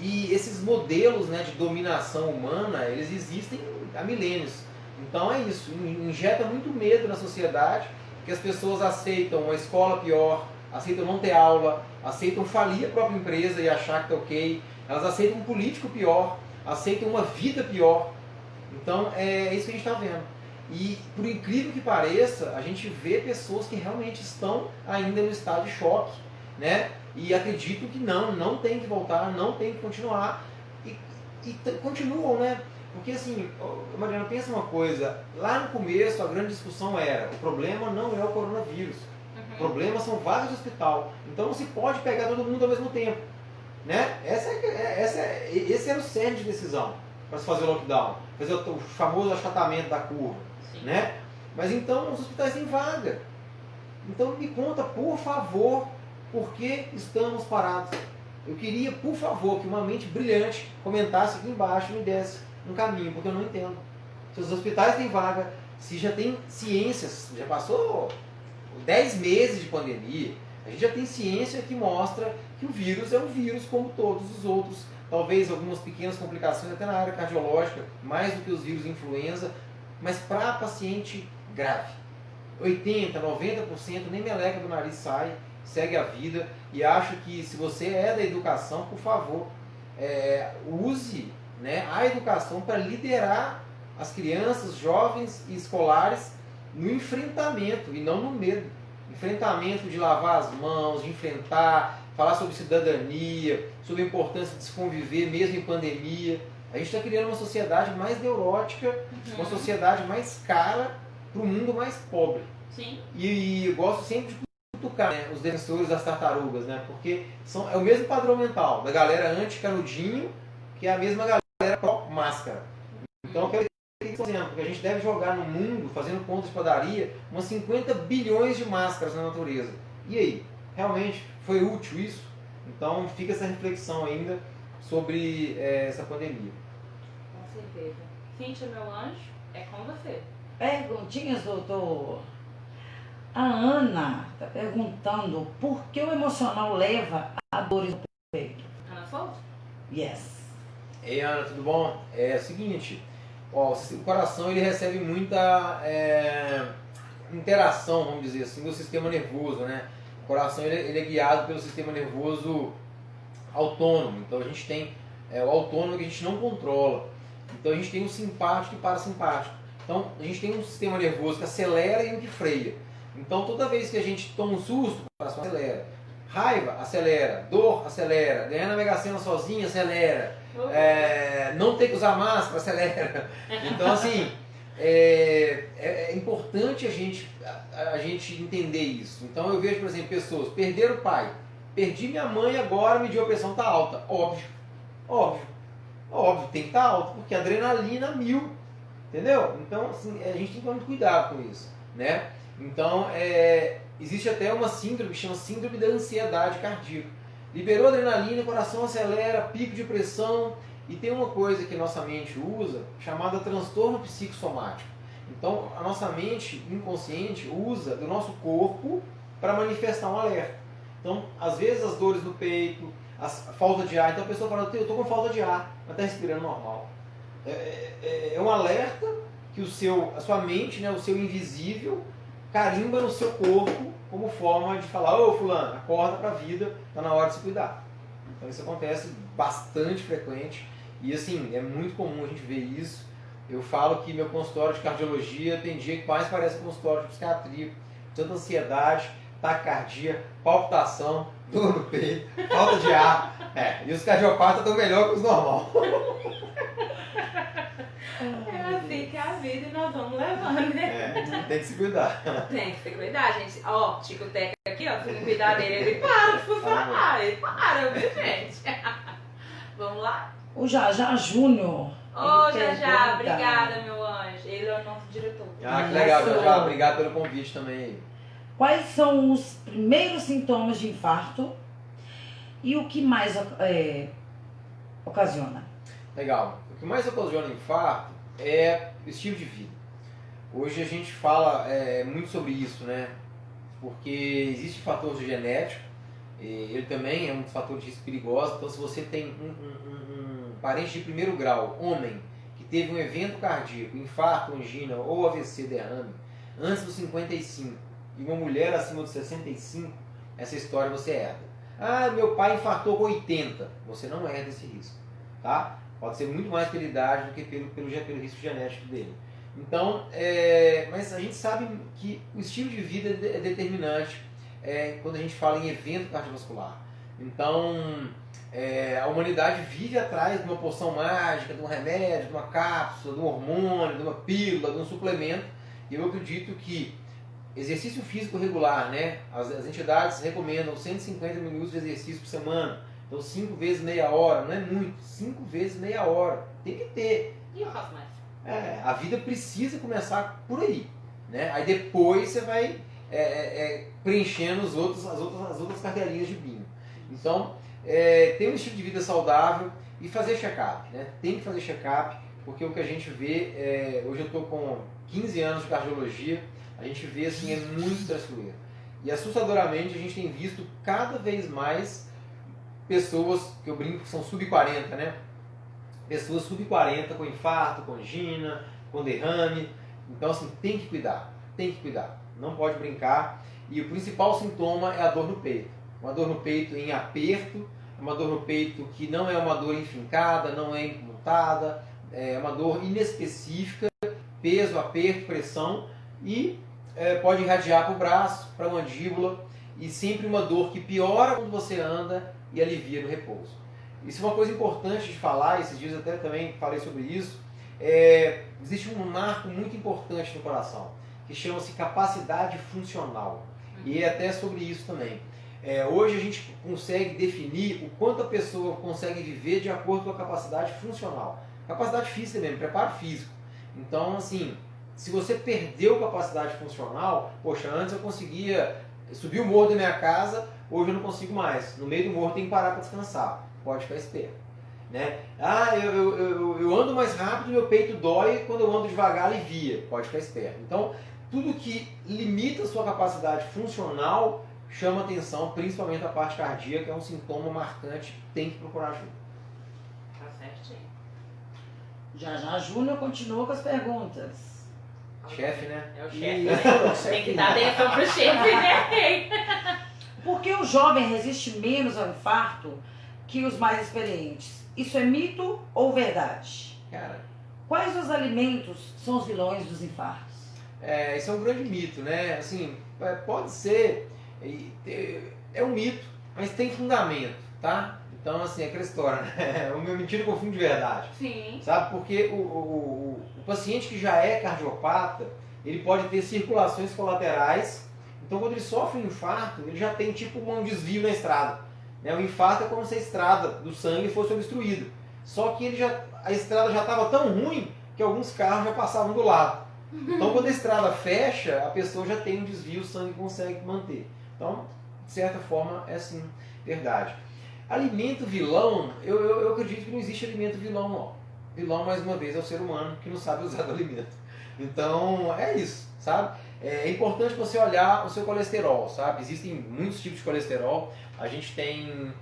Speaker 3: E esses modelos, né, de dominação humana, eles existem há milênios. Então é isso, injeta muito medo na sociedade, que as pessoas aceitam uma escola pior, aceitam não ter aula, aceitam falir a própria empresa e achar que está ok, elas aceitam um político pior, aceitam uma vida pior. Então é isso que a gente está vendo. E por incrível que pareça, a gente vê pessoas que realmente estão ainda no estado de choque, né? E acreditam que não tem que voltar, não tem que continuar, e continuam, né? Porque assim, Mariana, pensa uma coisa, lá no começo a grande discussão era, o problema não é o coronavírus, o problema são vagas de hospital, então não se pode pegar todo mundo ao mesmo tempo, né? Esse era o cerne de decisão para se fazer o lockdown, fazer o famoso achatamento da curva, né? Mas então os hospitais têm vaga, então me conta, por favor, por que estamos parados? Eu queria, por favor, que uma mente brilhante comentasse aqui embaixo e me desse um caminho, porque eu não entendo. Se os hospitais têm vaga, se já tem ciências, já passou 10 meses de pandemia, a gente já tem ciência que mostra que o vírus é um vírus como todos os outros, talvez algumas pequenas complicações até na área cardiológica, mais do que os vírus influenza, mas para paciente grave. 80%, 90% nem meleca do nariz sai, segue a vida, e acho que se você é da educação, por favor, use, né, a educação para liderar as crianças, jovens e escolares no enfrentamento e não no medo. Enfrentamento de lavar as mãos, de enfrentar, falar sobre cidadania, sobre a importância de se conviver mesmo em pandemia. A gente está criando uma sociedade mais neurótica, uma sociedade mais cara para o mundo mais pobre.
Speaker 2: Sim.
Speaker 3: E eu gosto sempre de cutucar, né, os defensores das tartarugas, né, porque é o mesmo padrão mental da galera anti-canudinho, que é a mesma galera pró-máscara. Então eu quero ter um exemplo, que a gente deve jogar no mundo, fazendo contas de padaria, umas 50 bilhões de máscaras na natureza. E aí, realmente foi útil isso? Então fica essa reflexão ainda sobre essa pandemia.
Speaker 2: Com certeza. Cíntia, meu anjo, é com você.
Speaker 1: Perguntinhas, doutor. A Ana está perguntando por que o emocional leva a dores no peito.
Speaker 2: Ana Souza?
Speaker 1: Yes.
Speaker 3: Ei, Ana, tudo bom? É o seguinte, ó, o coração ele recebe muita interação, vamos dizer assim, do sistema nervoso, né? O coração ele é guiado pelo sistema nervoso autônomo. Então a gente tem o autônomo que a gente não controla. Então a gente tem o simpático e o parasimpático. Então a gente tem um sistema nervoso que acelera e um que freia. Então toda vez que a gente toma um susto, o coração acelera. Raiva, acelera. Dor, acelera. Ganhar na Mega Sena sozinho, acelera. Não ter que usar máscara, acelera. Então assim, é importante a gente entender isso. Então eu vejo, por exemplo, pessoas perderam o pai. Perdi minha mãe agora, mediu a pressão, está alta. Óbvio, tem que estar alta, porque adrenalina 1000. Entendeu? Então assim, a gente tem que tomar muito cuidado com isso, né? Então, existe até uma síndrome que chama síndrome da ansiedade cardíaca. Liberou adrenalina, o coração acelera, pico de pressão, e tem uma coisa que nossa mente usa, chamada transtorno psicossomático. Então, a nossa mente inconsciente usa do nosso corpo para manifestar um alerta. Então, às vezes as dores no peito, a falta de ar, então a pessoa fala, eu estou com falta de ar, mas está respirando normal. É um alerta que a sua mente, né, o seu invisível, carimba no seu corpo como forma de falar, ô fulano, acorda pra vida, tá na hora de se cuidar. Então isso acontece bastante frequente e assim, é muito comum a gente ver isso. Eu falo que meu consultório de cardiologia tem dia que mais parece um consultório de psiquiatria, tanta ansiedade, taquicardia, palpitação, dor no peito, falta de ar. E os cardiopatas estão melhor que os normais.
Speaker 2: É assim que é a vida e nós vamos levando, né?
Speaker 3: Tem que se cuidar.
Speaker 2: Tem que se cuidar, gente. Ó, Chico Teca aqui, ó, se não cuidar dele, ele para de funcionar. Ele para, viu, gente? Vamos lá?
Speaker 1: O Jajá Júnior.
Speaker 2: Ô,
Speaker 1: ele
Speaker 2: Jajá,
Speaker 1: pergunta-
Speaker 2: obrigada, meu anjo. Ele é o nosso diretor.
Speaker 3: Que legal, Jajá. Obrigado pelo convite também.
Speaker 1: Quais são os primeiros sintomas de infarto e o que mais ocasiona?
Speaker 3: Legal. O que mais ocasiona infarto é o estilo de vida. Hoje a gente fala muito sobre isso, né? Porque existe fator genético, ele também é um dos fatores de risco perigosos. Então, se você tem um parente de primeiro grau, homem, que teve um evento cardíaco, infarto, angina ou AVC, derrame, antes dos 55, e uma mulher acima dos 65, essa história você herda. Ah, meu pai infartou com 80. Você não herda esse risco, tá? Pode ser muito mais pela idade do que pelo risco genético dele. Então, mas a gente sabe que o estilo de vida é determinante quando a gente fala em evento cardiovascular. Então, a humanidade vive atrás de uma poção mágica, de um remédio, de uma cápsula, de um hormônio, de uma pílula, de um suplemento. E eu acredito que exercício físico regular, né? As entidades recomendam 150 minutos de exercício por semana. Então 5 vezes meia hora, não é muito, 5 vezes meia hora, tem que ter.
Speaker 2: E eu faço mais.
Speaker 3: A vida precisa começar por aí, né? Aí depois você vai preenchendo as outras carteirinhas de bingo. Então, ter um estilo de vida saudável e fazer check-up, né? Tem que fazer check-up, porque o que a gente vê, hoje eu estou com 15 anos de cardiologia, a gente vê assim, é muito traiçoeiro. E assustadoramente a gente tem visto cada vez mais pessoas, que eu brinco que são sub-40, né? Pessoas sub-40 com infarto, com angina, com derrame. Então, assim, tem que cuidar, não pode brincar. E o principal sintoma é a dor no peito. Uma dor no peito em aperto, uma dor no peito que não é uma dor enfincada, não é imputada, é uma dor inespecífica, peso, aperto, pressão, e pode irradiar para o braço, para a mandíbula. e sempre uma dor que piora quando você anda e alivia no repouso. Isso é uma coisa importante de falar, esses dias até também falei sobre isso. Existe um marco muito importante no coração, que chama-se capacidade funcional. E é até sobre isso também. Hoje a gente consegue definir o quanto a pessoa consegue viver de acordo com a capacidade funcional. Capacidade física mesmo, preparo físico. Então, assim, se você perdeu capacidade funcional, poxa, antes eu conseguia subir o morro da minha casa, hoje eu não consigo mais. No meio do morro tem que parar para descansar. Pode ficar esperto. Né? Eu ando mais rápido, meu peito dói, quando eu ando devagar alivia. Pode ficar esperto. Então, tudo que limita a sua capacidade funcional chama atenção, principalmente a parte cardíaca, é um sintoma marcante, tem que procurar ajuda.
Speaker 2: Tá certinho.
Speaker 1: Já Júnior continua com as perguntas.
Speaker 3: Chefe, né?
Speaker 2: É o chefe, né? Tem que dar atenção pro chefe, né?
Speaker 1: Por que o jovem resiste menos ao infarto que os mais experientes? Isso é mito ou verdade?
Speaker 3: Cara,
Speaker 1: Quais os alimentos são os vilões dos infartos?
Speaker 3: isso é um grande mito, né? Assim, pode ser, é um mito, mas tem fundamento, tá? Então, assim, é aquela história, né? O meu mentira com fundo de verdade.
Speaker 2: Sim.
Speaker 3: Sabe? Porque o paciente que já é cardiopata, ele pode ter circulações colaterais. Então, quando ele sofre um infarto, ele já tem tipo um desvio na estrada. Né? O infarto é como se a estrada do sangue fosse obstruída. Só que a estrada já estava tão ruim que alguns carros já passavam do lado. Então, quando a estrada fecha, a pessoa já tem um desvio, o sangue consegue manter. Então, de certa forma, é sim verdade. Alimento vilão, eu acredito que não existe alimento vilão, não. Vilão, mais uma vez, é o ser humano que não sabe usar do alimento. Então, é isso, sabe? É importante você olhar o seu colesterol, sabe? Existem muitos tipos de colesterol. A gente tem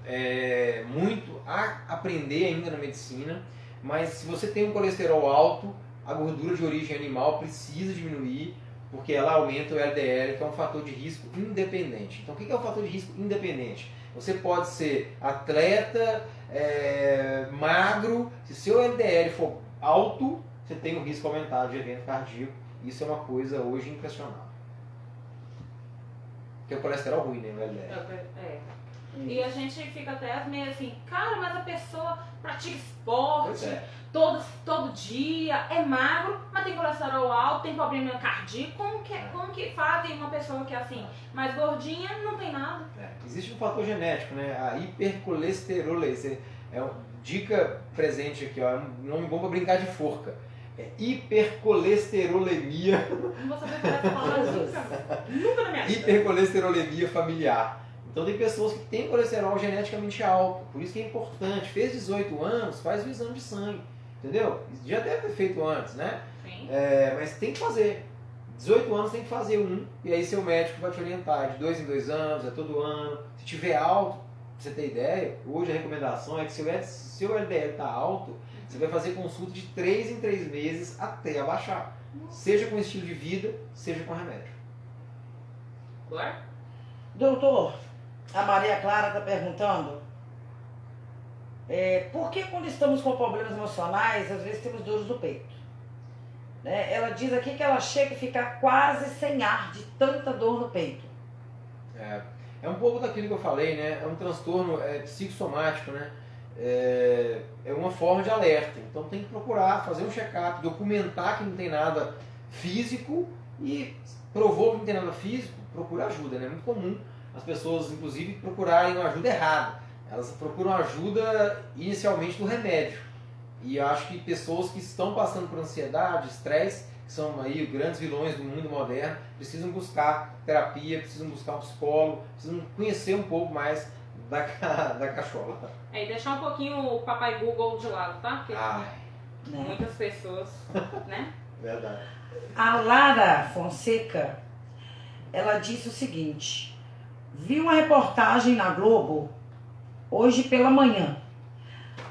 Speaker 3: muito a aprender ainda na medicina, mas se você tem um colesterol alto, a gordura de origem animal precisa diminuir, porque ela aumenta o LDL, que é um fator de risco independente. Então, o que é um fator de risco independente? Você pode ser atleta, magro, se seu LDL for alto, você tem um risco aumentado de evento cardíaco. Isso é uma coisa hoje impressionante. Porque o colesterol ruim, né, o LDL.
Speaker 2: E a gente fica até meio assim, cara, mas a pessoa pratica esporte
Speaker 3: Pois é.
Speaker 2: todo dia, é magro, mas tem colesterol alto, tem problema cardíaco. Como que fazem uma pessoa que é assim, mais gordinha, não tem nada?
Speaker 3: Existe um fator genético, né? A hipercolesterolemia. Dica presente aqui, ó, é um nome bom para brincar de forca. Hipercolesterolemia.
Speaker 2: Não vou saber falar essa palavra nunca na minha vida.
Speaker 3: Hipercolesterolemia familiar. Então tem pessoas que têm colesterol geneticamente alto, por isso que é importante. Fez 18 anos, faz o exame de sangue, entendeu? Já deve ter feito antes, né?
Speaker 2: Sim.
Speaker 3: Mas tem que fazer. 18 anos tem que fazer um, e aí seu médico vai te orientar de 2 em 2 anos, é todo ano. Se tiver alto, pra você ter ideia, hoje a recomendação é que se o seu LDL está alto, você vai fazer consulta de 3 em 3 meses até abaixar. Seja com estilo de vida, seja com remédio.
Speaker 2: Claro.
Speaker 1: Doutor, a Maria Clara está perguntando por que quando estamos com problemas emocionais, às vezes temos dores no peito? Né? Ela diz aqui que ela chega a ficar quase sem ar de tanta dor no peito.
Speaker 3: É um pouco daquilo que eu falei, né? É um transtorno psicossomático, né? É uma forma de alerta. Então tem que procurar fazer um check-up, documentar que não tem nada físico e provou que não tem nada físico, procura ajuda, né? É muito comum as pessoas, inclusive, procurarem uma ajuda errada. Elas procuram ajuda inicialmente do remédio. E eu acho que pessoas que estão passando por ansiedade, estresse, que são aí grandes vilões do mundo moderno, precisam buscar terapia, precisam buscar um psicólogo, precisam conhecer um pouco mais da cachola.
Speaker 2: E deixar um pouquinho o papai Google de lado, tá? Porque
Speaker 1: Né?
Speaker 2: muitas pessoas, né?
Speaker 3: Verdade.
Speaker 1: A Lara Fonseca, ela disse o seguinte: vi uma reportagem na Globo hoje pela manhã,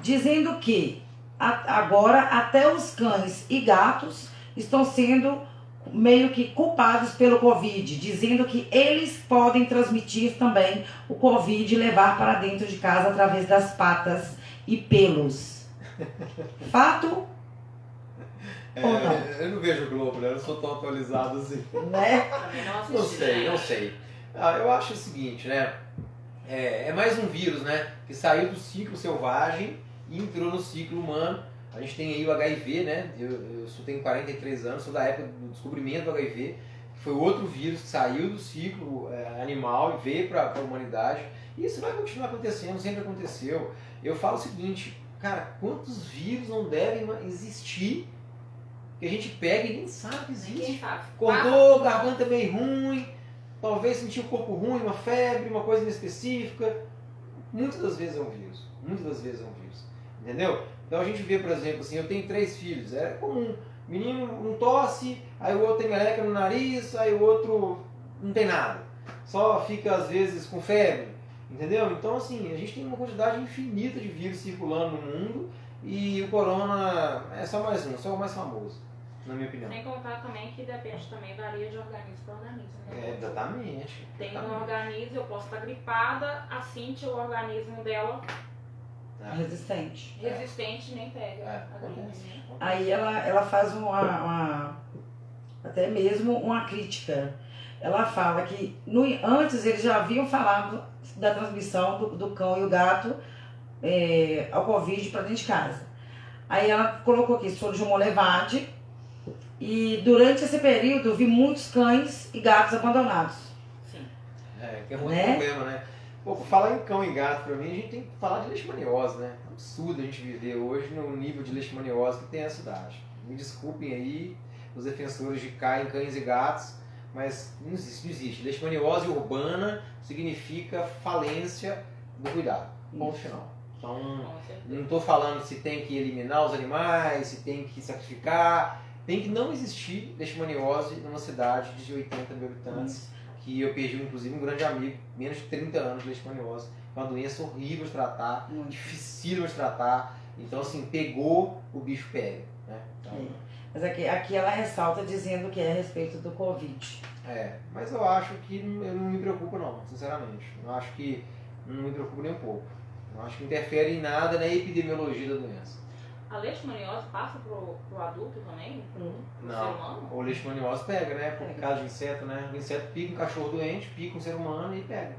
Speaker 1: dizendo que agora até os cães e gatos estão sendo meio que culpados pelo Covid, dizendo que eles podem transmitir também o Covid e levar para dentro de casa através das patas e pelos. Fato ou não?
Speaker 3: Eu não vejo o Globo, né? Eu não sou tão atualizado assim.
Speaker 1: Né?
Speaker 2: Também não
Speaker 3: Não
Speaker 2: assisti.
Speaker 3: sei, não sei. Eu acho o seguinte, né? É mais um vírus, né? Que saiu do ciclo selvagem e entrou no ciclo humano. A gente tem aí o HIV, né? Eu tenho 43 anos, sou da época do descobrimento do HIV, que foi outro vírus que saiu do ciclo animal e veio para a humanidade. E isso vai continuar acontecendo, sempre aconteceu. Eu falo o seguinte, cara, quantos vírus não devem existir que a gente pega e nem sabe que existe?
Speaker 2: Ninguém sabe.
Speaker 3: Acordou, garganta meio ruim, talvez sentiu o corpo ruim, uma febre, uma coisa inespecífica. Muitas das vezes é um vírus. Muitas das vezes é um vírus. Entendeu? Então a gente vê, por exemplo, assim, eu tenho 3 filhos. É comum. Menino um tosse, aí o outro tem meleca no nariz, aí o outro não tem nada. Só fica às vezes com febre. Entendeu? Então assim, a gente tem uma quantidade infinita de vírus circulando no mundo e o corona é só mais um, só o mais famoso, na minha opinião.
Speaker 2: Sem contar também que depende também, varia de organismo para organismo. Né?
Speaker 3: Exatamente.
Speaker 2: Tem um organismo, eu posso estar gripada, assim que o organismo dela
Speaker 1: Resistente.
Speaker 2: resistente nem pega. a gripe,
Speaker 3: Acontece.
Speaker 2: né?
Speaker 1: Aí ela faz até mesmo uma crítica. Ela fala que antes eles já haviam falado da transmissão do cão e o gato ao Covid para dentro de casa. Aí ela colocou aqui, soro de Monlevade, e durante esse período eu vi muitos cães e gatos abandonados.
Speaker 2: Sim.
Speaker 3: Que é muito
Speaker 1: Né?
Speaker 3: problema, né? Pô, por falar em cão e gato, pra mim, a gente tem que falar de leishmaniose, né? É um absurdo a gente viver hoje no nível de leishmaniose que tem a cidade. Me desculpem aí os defensores de cães e gatos, mas não existe. Leishmaniose urbana significa falência do cuidado. Ponto final. Então,
Speaker 2: Com certeza.
Speaker 3: não estou falando se tem que eliminar os animais, se tem que sacrificar. Tem que não existir leishmaniose numa cidade de 80 mil habitantes, que eu perdi inclusive um grande amigo, menos de 30 anos de leishmaniose. É uma doença horrível de tratar, dificílima de tratar. Então, assim, pegou, o bicho pega. Né? Então,
Speaker 1: Mas aqui ela ressalta dizendo que é a respeito do Covid.
Speaker 3: mas eu acho que eu não me preocupo não, sinceramente. Eu acho que não me preocupo nem um pouco. Eu acho que interfere em nada na epidemiologia da doença.
Speaker 2: A leishmaniose passa pro adulto também? Pro ser
Speaker 3: Não,
Speaker 2: humano?
Speaker 3: o leishmaniose pega, né? Por causa de inseto, né? O inseto pica um cachorro doente, pica um ser humano e pega.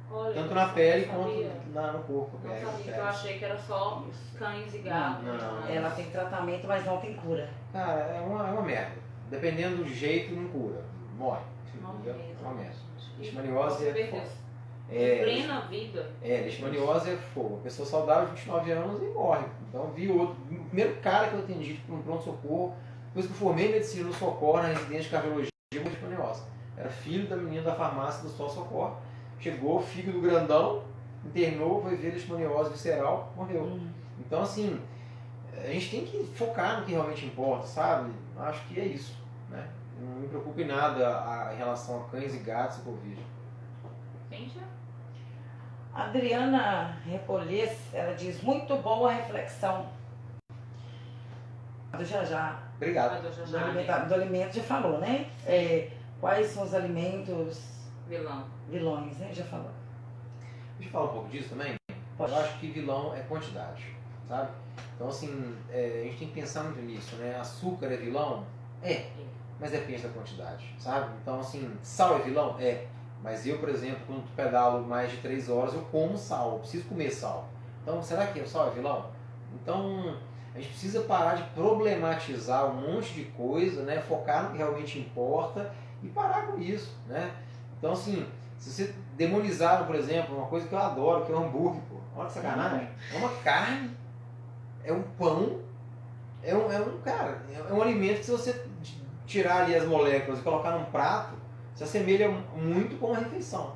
Speaker 2: Olha,
Speaker 3: Tanto na pele
Speaker 2: não
Speaker 3: quanto
Speaker 2: sabia.
Speaker 3: no corpo.
Speaker 2: Não
Speaker 3: Pega,
Speaker 2: sabia,
Speaker 3: pega.
Speaker 2: eu achei que era só cães e gatos.
Speaker 3: Não.
Speaker 1: Ela tem tratamento, mas não tem cura.
Speaker 3: Cara, é uma merda. Dependendo do jeito, não cura. Morre.
Speaker 2: Morre
Speaker 3: Entendeu?
Speaker 2: mesmo.
Speaker 3: É uma merda. Leishmaniose
Speaker 2: Você
Speaker 3: é
Speaker 2: vê
Speaker 3: foda.
Speaker 2: isso. Em plena vida.
Speaker 3: Leishmaniose é fogo. A pessoa saudável de 29 anos e morre. Então vi outro. O primeiro cara que eu atendi por um pronto-socorro, depois que eu formei em medicina no Socorro, na residência de cardiologia, com leishmaniose. Era filho da menina da farmácia do Sol Socorro. Chegou, fígado grandão, internou, foi ver leishmaniose visceral, morreu. Então, assim, a gente tem que focar no que realmente importa, sabe? Acho que é isso, né? Não me preocupe em nada em relação a cães e gatos e Covid.
Speaker 2: Gente,
Speaker 1: Adriana Repolês, ela diz, muito boa reflexão. Do já.
Speaker 3: Obrigado.
Speaker 1: Do alimento já falou, né? Quais são os alimentos vilões, né? Já falou.
Speaker 3: Deixa eu falar um pouco disso também.
Speaker 1: Pode.
Speaker 3: Eu acho que vilão é quantidade, sabe? Então, assim, a gente tem que pensar muito nisso, né? Açúcar é vilão? Mas depende da quantidade, sabe? Então, assim, sal é vilão? Mas eu, por exemplo, quando pedalo mais de 3 horas, eu como sal, eu preciso comer sal. Então, será que o sal é vilão? Então, a gente precisa parar de problematizar um monte de coisa, né? Focar no que realmente importa e parar com isso, né? Então, assim, se você demonizar, por exemplo, uma coisa que eu adoro, que é o hambúrguer, pô, olha que sacanagem, é uma carne, é um pão, é um alimento que se você tirar ali as moléculas e colocar num prato, se assemelha muito com uma refeição.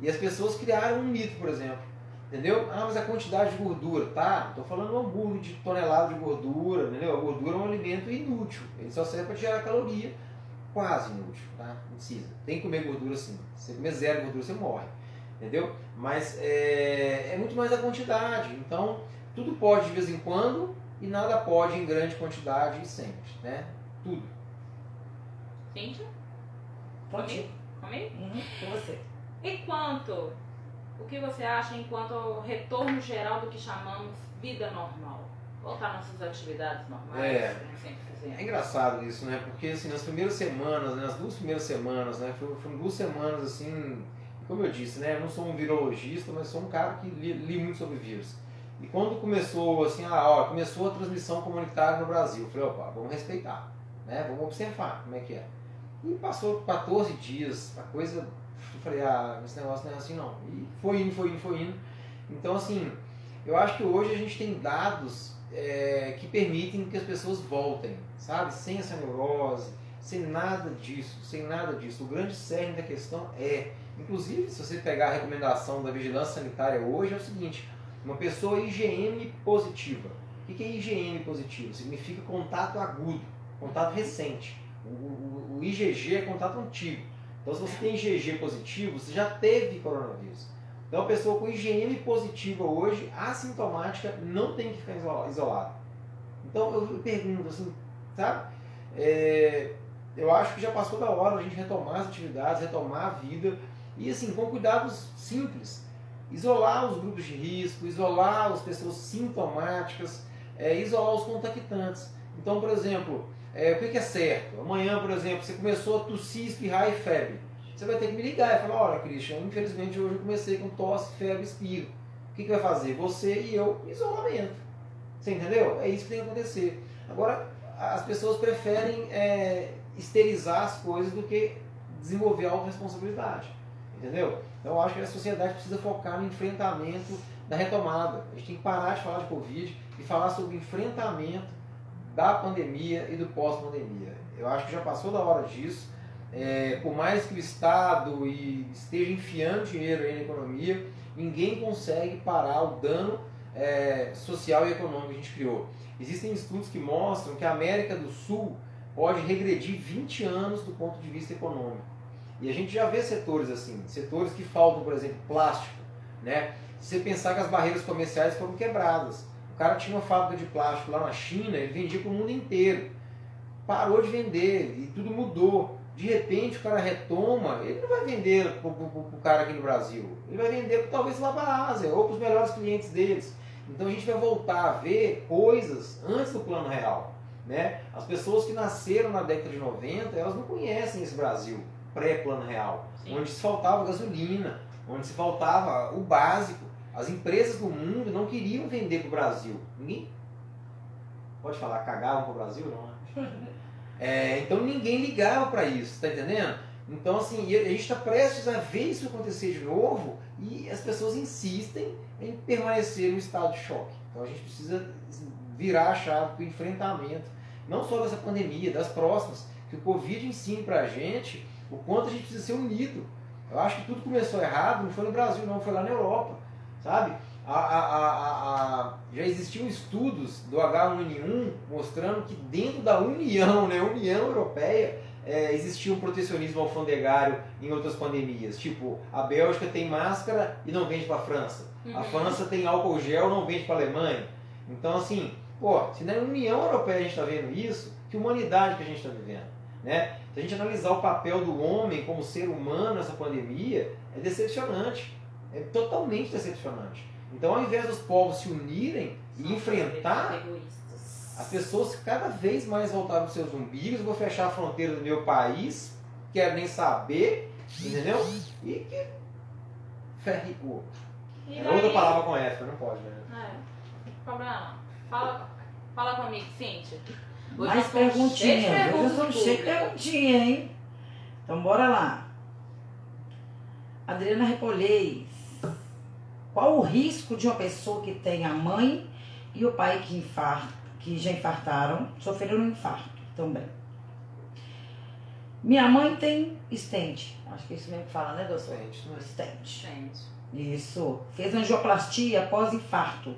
Speaker 3: E as pessoas criaram um mito, por exemplo. Entendeu? Mas a quantidade de gordura, tá? Estou falando de um hambúrguer de tonelada de gordura, entendeu? A gordura é um alimento inútil. Ele só serve para gerar caloria, quase inútil, tá? Não precisa. Tem que comer gordura sim. Se você comer zero gordura, você morre. Entendeu? Mas é muito mais a quantidade. Então, tudo pode de vez em quando e nada pode em grande quantidade e sempre, né? Tudo.
Speaker 2: Cíntia?
Speaker 1: Pode.
Speaker 2: Comigo?
Speaker 1: Com você.
Speaker 2: O que você acha enquanto retorno geral do que chamamos vida normal? Voltar nossas atividades normais, como sempre fizemos.
Speaker 3: É engraçado isso, né? Porque assim, nas primeiras semanas, né, nas 2 primeiras semanas, né? Foram 2 semanas assim Como eu disse, né, eu não sou um virologista, mas sou um cara que li muito sobre vírus. E quando começou assim, começou a transmissão comunitária no Brasil, eu falei, opa, vamos respeitar, né, vamos observar como é que é. E passou 14 dias, a coisa, eu falei, esse negócio não é assim não. E foi indo. Então assim, eu acho que hoje a gente tem dados que permitem que as pessoas voltem, sabe, sem essa neurose, sem nada disso. O grande cerne da questão inclusive, se você pegar a recomendação da vigilância sanitária hoje, é o seguinte, uma pessoa IgM positiva. O que é IgM positivo? Significa contato agudo, contato recente. O IgG é contato antigo. Então, se você tem IgG positivo, você já teve coronavírus. Então, a pessoa com IgM positiva hoje, assintomática, não tem que ficar isolada. Então, eu pergunto assim, sabe? Eu acho que já passou da hora a gente retomar as atividades, retomar a vida. E assim, com cuidados simples. Isolar os grupos de risco, isolar as pessoas sintomáticas, isolar os contactantes. Então, por exemplo, o que é certo? Amanhã, por exemplo, você começou a tossir, espirrar e febre. Você vai ter que me ligar e falar, olha, Christian, infelizmente hoje eu comecei com tosse, febre e espirro. O que vai fazer? Você e eu, isolamento. Você entendeu? É isso que tem que acontecer. Agora, as pessoas preferem esterilizar as coisas do que desenvolver a autorresponsabilidade. Entendeu? Então eu acho que a sociedade precisa focar no enfrentamento da retomada. A gente tem que parar de falar de Covid e falar sobre o enfrentamento da pandemia e do pós-pandemia. Eu acho que já passou da hora disso. Por mais que o Estado esteja enfiando dinheiro aí na economia, ninguém consegue parar o dano social e econômico que a gente criou. Existem estudos que mostram que a América do Sul pode regredir 20 anos do ponto de vista econômico. E a gente já vê setores assim, setores que faltam, por exemplo, plástico, né? Se você pensar que as barreiras comerciais foram quebradas. O cara tinha uma fábrica de plástico lá na China, ele vendia para o mundo inteiro. Parou de vender e tudo mudou. De repente o cara retoma, ele não vai vender para o cara aqui no Brasil. Ele vai vender talvez lá para a Ásia ou para os melhores clientes deles. Então a gente vai voltar a ver coisas antes do plano real, né? As pessoas que nasceram na década de 90, elas não conhecem esse Brasil pré-plano real, sim, onde se faltava gasolina, onde se faltava o básico. As empresas do mundo não queriam vender para o Brasil. Ninguém pode falar, cagavam para o Brasil, não, né? Então ninguém ligava para isso, tá entendendo? Então assim, a gente está prestes a ver isso acontecer de novo e as pessoas insistem em permanecer no estado de choque. Então a gente precisa virar a chave para o enfrentamento, não só dessa pandemia, das próximas, que o Covid ensine para a gente o quanto a gente precisa ser unido. Eu acho que tudo começou errado, não foi no Brasil não, foi lá na Europa, sabe? Já existiam estudos do H1N1 mostrando que dentro da União, né, União Europeia, existia um protecionismo alfandegário em outras pandemias. Tipo, a Bélgica tem máscara e não vende para a França. A França tem álcool gel e não vende para a Alemanha. Então, assim, se na União Europeia a gente está vendo isso, que humanidade que a gente está vivendo, né? Se a gente analisar o papel do homem como ser humano nessa pandemia, é decepcionante. É totalmente decepcionante. Então, ao invés dos povos se unirem e enfrentar, as pessoas cada vez mais voltaram para os seus umbigos. Eu vou fechar a fronteira do meu país, quero nem saber, entendeu? E que ferre o outro. É outra palavra com F, não pode, né?
Speaker 2: Problema. Fala comigo, Cíntia.
Speaker 1: Mais perguntinhas. Hoje eu sou cheio de perguntinha, hein? Então bora lá. Adriana Repolês. Qual o risco de uma pessoa que tem a mãe e o pai que já infartaram, sofreram um infarto também? Minha mãe tem stent. Acho que é isso mesmo que fala, né, doutor? Stent. Isso. Fez angioplastia após infarto.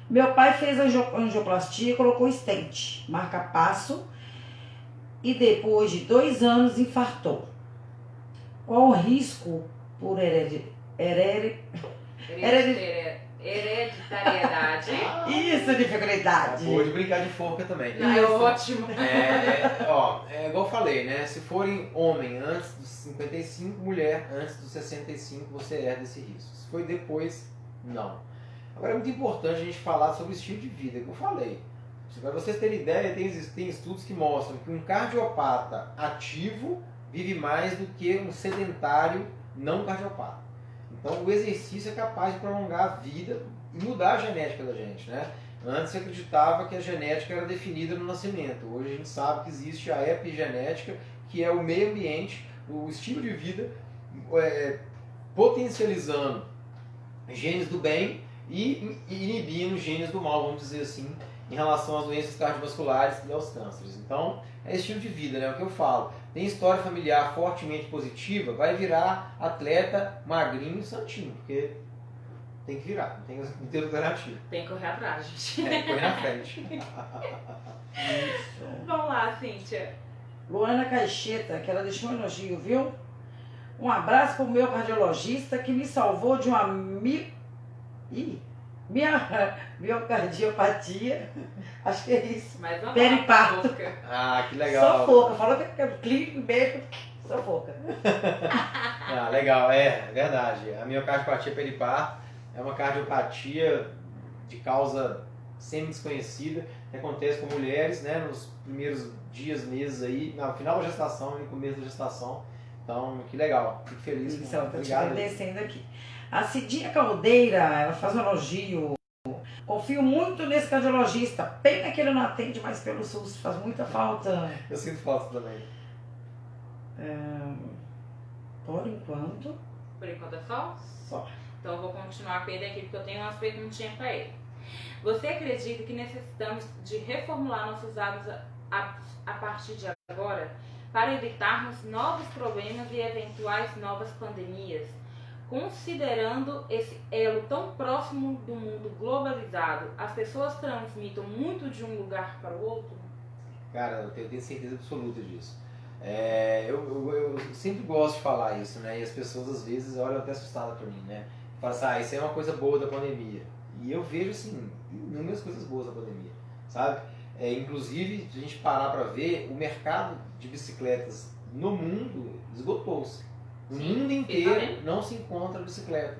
Speaker 1: Meu pai fez angioplastia e colocou stent, marca-passo, e depois de 2 anos infartou. Qual o risco por hereditariedade? Isso, dificuldade.
Speaker 3: Boa de brincar de forca também.
Speaker 2: É ótimo.
Speaker 3: Igual eu falei, né? Se forem homem antes dos 55, mulher antes dos 65, você herda esse risco. Se foi depois, não. Agora é muito importante a gente falar sobre o estilo de vida, que eu falei. Para vocês terem ideia, tem estudos que mostram que um cardiopata ativo vive mais do que um sedentário não cardiopata. Então o exercício é capaz de prolongar a vida e mudar a genética da gente, né? Antes se acreditava que a genética era definida no nascimento. Hoje a gente sabe que existe a epigenética, que é o meio ambiente, o estilo de vida, potencializando genes do bem e inibindo genes do mal, vamos dizer assim, em relação às doenças cardiovasculares e aos cânceres. Então, é estilo de vida, né? É o que eu falo. Tem história familiar fortemente positiva, vai virar atleta magrinho e santinho, porque tem que virar, não tem alternativa.
Speaker 2: Tem que correr atrás, gente.
Speaker 3: É, correr na frente.
Speaker 1: Isso.
Speaker 2: Vamos lá, Cíntia.
Speaker 1: Luana Caixeta, que ela deixou um elogio, viu? Um abraço para o meu cardiologista que me salvou de uma miocardiopatia. Acho que é isso.
Speaker 2: Mais uma
Speaker 1: Periparto.
Speaker 2: boca.
Speaker 3: Ah, que legal.
Speaker 1: Sofoca. Falou que é clínico, médico, sofoca.
Speaker 3: Ah, legal, é verdade. A miocardiopatia periparto é uma cardiopatia de causa semi-desconhecida, que acontece com mulheres, né, nos primeiros dias, meses aí, no final da gestação e no começo da gestação. Então, que legal, fico feliz.
Speaker 1: Isso, ela tá te
Speaker 3: Obrigado.
Speaker 1: agradecendo aqui. A Cidinha Caldeira, ela faz um elogio. Confio muito nesse cardiologista. Pena que ele não atende mais pelo SUS, faz muita falta.
Speaker 3: Eu sinto falta também.
Speaker 1: Por enquanto,
Speaker 2: Por enquanto é só?
Speaker 1: só.
Speaker 2: Então eu vou continuar com ele aqui, porque eu tenho umas perguntinhas para ele. Você acredita que necessitamos de reformular nossos hábitos a partir de agora para evitarmos novos problemas e eventuais novas pandemias? Considerando esse elo tão próximo do mundo globalizado, as pessoas transmitem muito de um lugar para o outro?
Speaker 3: Cara, eu tenho certeza absoluta disso. Eu sempre gosto de falar isso, né? E as pessoas às vezes olham até assustadas para mim, né? Falam assim, isso é uma coisa boa da pandemia. E eu vejo, assim, inúmeras coisas boas da pandemia, sabe? Inclusive, se a gente parar para ver, o mercado de bicicletas no mundo esgotou-se. No mundo inteiro não se encontra bicicleta.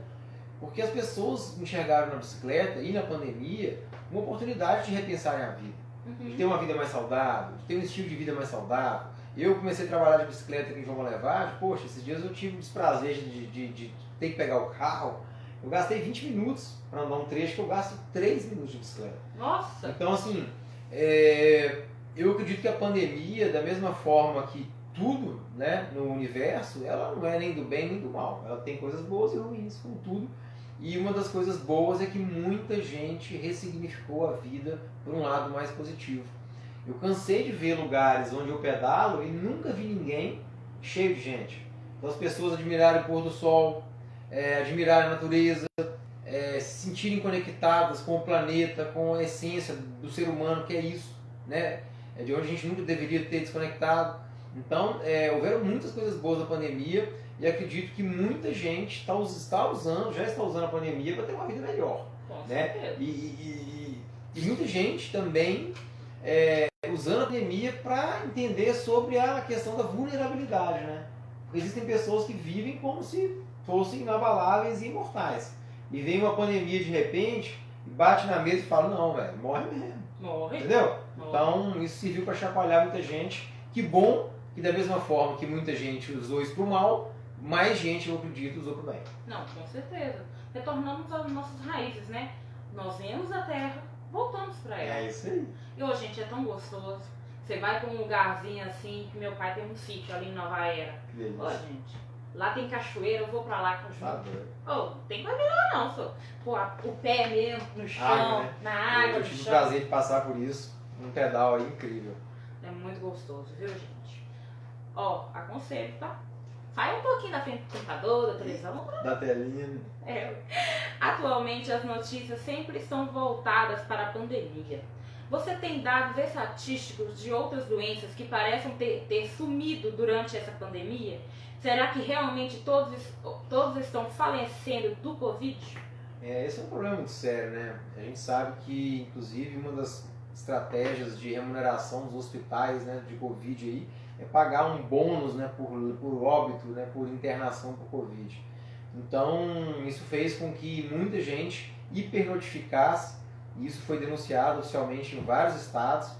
Speaker 3: Porque as pessoas enxergaram na bicicleta e na pandemia uma oportunidade de repensarem a vida. De ter uma vida mais saudável, de ter um estilo de vida mais saudável. Eu comecei a trabalhar de bicicleta aqui em João Levade, poxa, esses dias eu tive o desprazer de ter que pegar o carro. Eu gastei 20 minutos para andar um trecho que eu gasto 3 minutos de bicicleta.
Speaker 2: Nossa!
Speaker 3: Então, assim, eu acredito que a pandemia, da mesma forma que tudo, né, no universo, ela não é nem do bem nem do mal. Ela tem coisas boas e ruins, como tudo. E uma das coisas boas é que muita gente ressignificou a vida por um lado mais positivo. Eu cansei de ver lugares onde eu pedalo e nunca vi ninguém cheio de gente. Então as pessoas admirarem o pôr do sol, admirarem a natureza, se sentirem conectadas com o planeta, com a essência do ser humano, que é isso, né? É de onde a gente nunca deveria ter desconectado. Então, houveram muitas coisas boas da pandemia e acredito que muita gente já está usando a pandemia para ter uma vida melhor.
Speaker 2: Com
Speaker 3: Né?
Speaker 2: certeza.
Speaker 3: E muita gente também usando a pandemia para entender sobre a questão da vulnerabilidade, né? Porque existem pessoas que vivem como se fossem inabaláveis e imortais. E vem uma pandemia de repente, e bate na mesa e fala, não, velho, morre mesmo.
Speaker 2: Morre.
Speaker 3: Entendeu?
Speaker 2: Morre.
Speaker 3: Então isso serviu para chacoalhar muita gente. Que bom que da mesma forma que muita gente usou isso pro mal, mais gente, eu acredito, usou pro bem.
Speaker 2: Não, com certeza. Retornamos às nossas raízes, né? Nós viemos da terra, voltamos pra ela.
Speaker 3: É isso aí.
Speaker 2: E hoje, gente, é tão gostoso. Você vai pra um lugarzinho assim, que meu pai tem um sítio ali em Nova Era.
Speaker 3: Que delícia.
Speaker 2: Ó, gente, lá tem cachoeira, eu vou pra lá com
Speaker 3: Tá
Speaker 2: o
Speaker 3: doido.
Speaker 2: não tem coisa melhor não, só. Pô, o pé mesmo, no chão,
Speaker 3: Água, né?
Speaker 2: na água,
Speaker 3: Eu
Speaker 2: no
Speaker 3: tive o
Speaker 2: chão.
Speaker 3: prazer de passar por isso. Um pedal aí incrível.
Speaker 2: É muito gostoso, viu, gente? Ó, aconselho, tá? Sai um pouquinho da frente do computador, da televisão, vamos pra
Speaker 3: Da telinha.
Speaker 2: Atualmente as notícias sempre estão voltadas para a pandemia. Você tem dados estatísticos de outras doenças que parecem ter sumido durante essa pandemia? Será que realmente todos estão falecendo do Covid?
Speaker 3: Esse é um problema muito sério, né? A gente sabe que, inclusive, uma das estratégias de remuneração dos hospitais, né, de Covid aí, é pagar um bônus, né, por óbito, né, por internação por Covid. Então, isso fez com que muita gente hipernotificasse, e isso foi denunciado oficialmente em vários estados,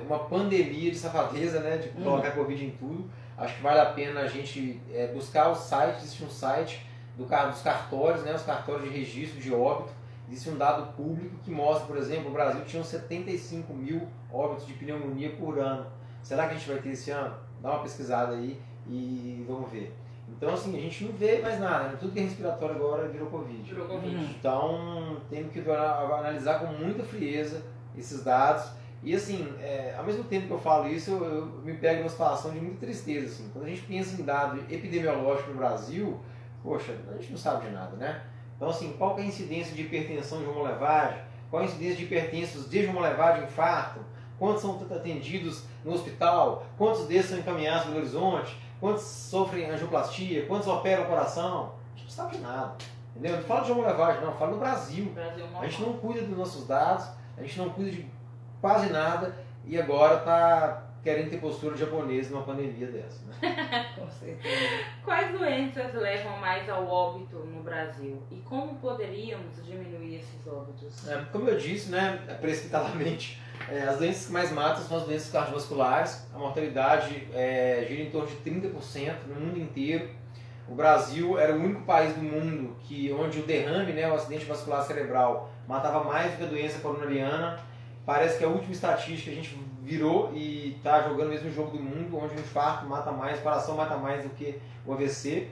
Speaker 3: uma pandemia de safadeza, né, de colocar Covid em tudo, Acho que vale a pena a gente buscar o site, existe um site dos cartórios, né, os cartórios de registro de óbito. Existe um dado público que mostra, por exemplo, o Brasil tinha 75 mil óbitos de pneumonia por ano. Será que a gente vai ter esse ano? Dá uma pesquisada aí e vamos ver. Então, assim, a gente não vê mais nada, né? Tudo que é respiratório agora virou Covid.
Speaker 2: Virou Covid.
Speaker 3: Então, temos que analisar com muita frieza esses dados. E, assim, ao mesmo tempo que eu falo isso, eu me pego numa situação de muita tristeza. Assim. Quando a gente pensa em dado epidemiológico no Brasil, poxa, a gente não sabe de nada, né? Então, assim, qual que é a incidência de hipertensão de hemolevagem? Qual a incidência de hipertensos de hemolevagem de infarto? Quantos são atendidos no hospital? Quantos desses são encaminhados para Belo Horizonte? Quantos sofrem angioplastia? Quantos operam o coração? A gente não sabe de nada. Entendeu? Não falo de hemolevagem, não. Falo no Brasil. A gente não cuida dos nossos dados, a gente não cuida de quase nada e agora está querendo ter postura de japonês numa pandemia dessa. Né?
Speaker 1: Com certeza.
Speaker 2: Quais doenças levam mais ao óbito no Brasil e como poderíamos diminuir esses óbitos?
Speaker 3: Como eu disse, né, precipitadamente, as doenças que mais matam são as doenças cardiovasculares. A mortalidade gira em torno de 30% no mundo inteiro. O Brasil era o único país do mundo onde o derrame, né, o acidente vascular cerebral, matava mais do que a doença coronariana. Parece que a última estatística a gente virou e está jogando o mesmo jogo do mundo, onde o infarto mata mais, o coração mata mais do que o AVC.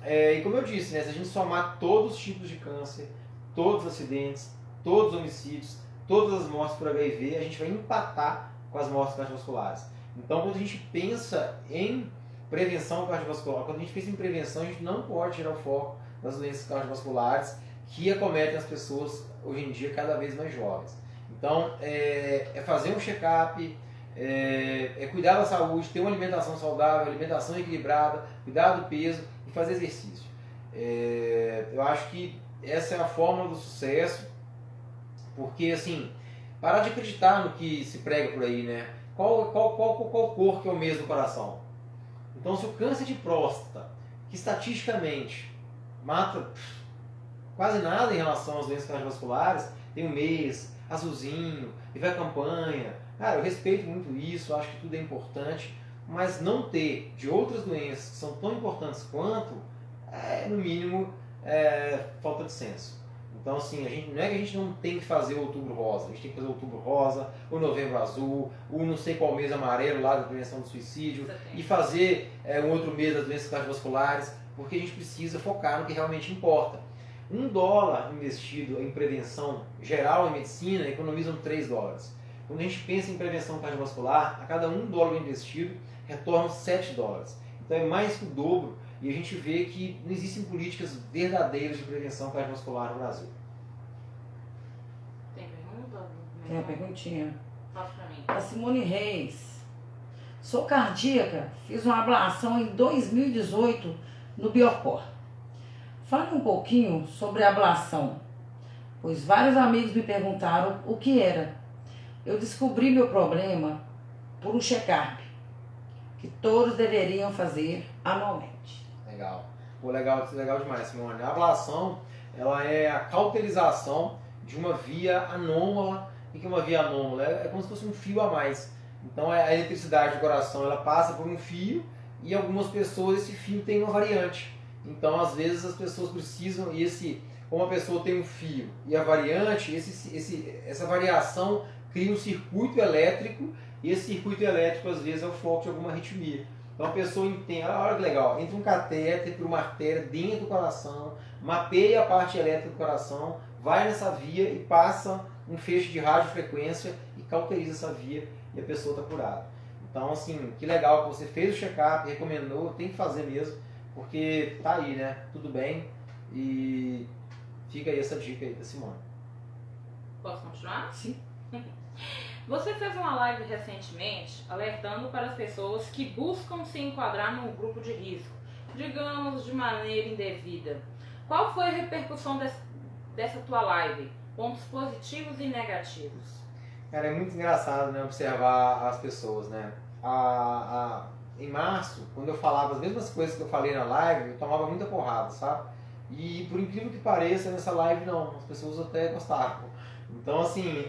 Speaker 3: E como eu disse, né, se a gente somar todos os tipos de câncer, todos os acidentes, todos os homicídios, todas as mortes por HIV, a gente vai empatar com as mortes cardiovasculares. Então, quando a gente pensa em prevenção cardiovascular, quando a gente pensa em prevenção, a gente não pode tirar o foco das doenças cardiovasculares que acometem as pessoas hoje em dia cada vez mais jovens. Então, fazer um check-up, cuidar da saúde, ter uma alimentação saudável, alimentação equilibrada, cuidar do peso e fazer exercício. Eu acho que essa é a fórmula do sucesso, porque, assim, parar de acreditar no que se prega por aí, né? Qual cor que é o mês do coração? Então, se o câncer de próstata, que estatisticamente mata quase nada em relação às doenças cardiovasculares, tem um mês azulzinho, e vai campanha. Cara, eu respeito muito isso, acho que tudo é importante, mas não ter de outras doenças que são tão importantes quanto, no mínimo, falta de senso. Então, assim, não é que a gente não tem que fazer o Outubro Rosa, a gente tem que fazer o Outubro Rosa, o Novembro Azul, o não sei qual mês amarelo lá da prevenção do suicídio, e fazer um outro mês das doenças cardiovasculares, porque a gente precisa focar no que realmente importa. $1 investido em prevenção geral em medicina economiza $3. Quando a gente pensa em prevenção cardiovascular, a cada $1 investido retornam $7. Então é mais que o dobro e a gente vê que não existem políticas verdadeiras de prevenção cardiovascular no Brasil.
Speaker 2: Tem pergunta?
Speaker 1: Tem uma perguntinha.
Speaker 2: Fala pra mim.
Speaker 1: A Simone Reis. Sou cardíaca, fiz uma ablação em 2018 no Biocor. Fale um pouquinho sobre a ablação, pois vários amigos me perguntaram o que era. Eu descobri meu problema por um check-up, que todos deveriam fazer anualmente.
Speaker 3: Legal. Pô, legal demais, Simone. A ablação, ela é a cauterização de uma via anômala. O que é uma via anômala? É como se fosse um fio a mais. Então, a eletricidade do coração, ela passa por um fio e algumas pessoas esse fio tem uma variante. Então, às vezes, as pessoas precisam, como a pessoa tem um fio e a variante, essa variação cria um circuito elétrico, e esse circuito elétrico, às vezes, é o foco de alguma arritmia. Então, a pessoa entende, olha que legal, entra um catéter por uma artéria dentro do coração, mapeia a parte elétrica do coração, vai nessa via e passa um feixe de radiofrequência e cauteriza essa via e a pessoa está curada. Então, assim, que legal que você fez o check-up, recomendou, tem que fazer mesmo. Porque tá aí, né? Tudo bem. E fica aí essa dica aí da Simone.
Speaker 2: Posso continuar?
Speaker 1: Sim.
Speaker 2: Você fez uma live recentemente alertando para as pessoas que buscam se enquadrar no grupo de risco, digamos de maneira indevida. Qual foi a repercussão dessa tua live? Pontos positivos e negativos?
Speaker 3: Cara, é muito engraçado, né, observar as pessoas, né? Em março, quando eu falava as mesmas coisas que eu falei na live, eu tomava muita porrada, sabe? E por incrível que pareça, nessa live não, as pessoas até gostaram. Então, assim,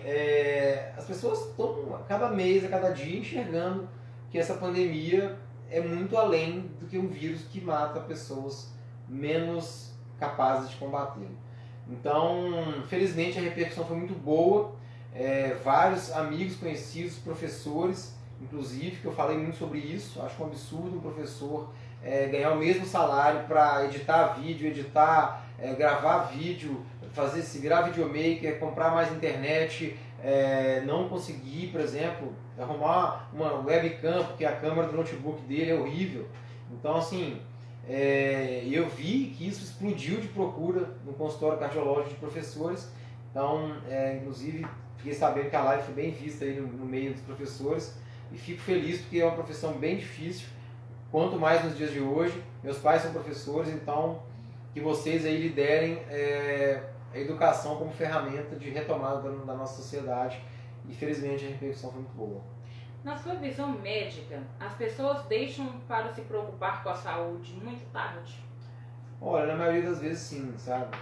Speaker 3: as pessoas estão a cada mês, a cada dia, enxergando que essa pandemia é muito além do que um vírus que mata pessoas menos capazes de combater. Então, felizmente a repercussão foi muito boa. Vários amigos conhecidos, professores, inclusive, que eu falei muito sobre isso. Acho um absurdo um professor ganhar o mesmo salário para editar vídeo, gravar vídeo, se virar videomaker, comprar mais internet, não conseguir, por exemplo, arrumar uma webcam, porque a câmera do notebook dele é horrível. Então, assim, eu vi que isso explodiu de procura no consultório cardiológico de professores. Então, inclusive, fiquei sabendo que a live foi bem vista aí no meio dos professores e fico feliz porque é uma profissão bem difícil, quanto mais nos dias de hoje. Meus pais são professores, então que vocês aí liderem a educação como ferramenta de retomada da nossa sociedade, e felizmente a repercussão foi muito boa.
Speaker 2: Na sua visão médica, as pessoas deixam para se preocupar com a saúde muito tarde?
Speaker 3: Olha, na maioria das vezes sim, sabe?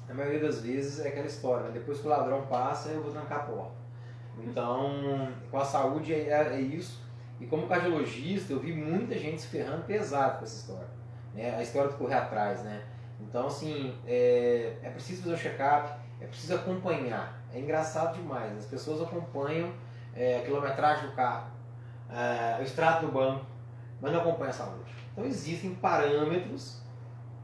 Speaker 3: Na maioria das vezes é aquela história, né? Depois que o ladrão passa, eu vou trancar a porta. Então, com a saúde é isso. E como cardiologista, eu vi muita gente se ferrando pesado com essa história, né? A história de correr atrás, né? Então, assim, é preciso fazer um check-up, é preciso acompanhar. É engraçado demais, as pessoas acompanham a quilometragem do carro, o extrato do banco, mas não acompanham a saúde. Então, existem parâmetros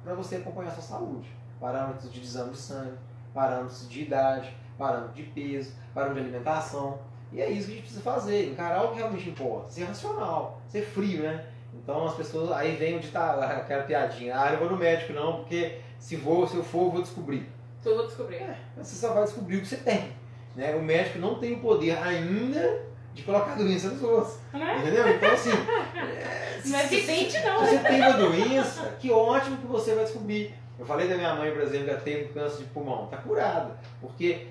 Speaker 3: para você acompanhar a sua saúde. Parâmetros de exame de sangue, parâmetros de idade, parâmetro de peso, parâmetro de alimentação. E é isso que a gente precisa fazer, encarar o que realmente importa, ser racional, ser frio, né? Então as pessoas, aí vem onde está aquela piadinha, eu não vou no médico não, porque se eu for, eu vou descobrir.
Speaker 2: Eu vou descobrir.
Speaker 3: Você só vai descobrir o que você tem, né? O médico não tem o poder ainda de colocar a doença nos outros, entendeu? Então assim,
Speaker 2: não é evidente não.
Speaker 3: Se você tem uma doença, que ótimo que você vai descobrir. Eu falei da minha mãe, por exemplo, que ela teve câncer de pulmão, está curada, porque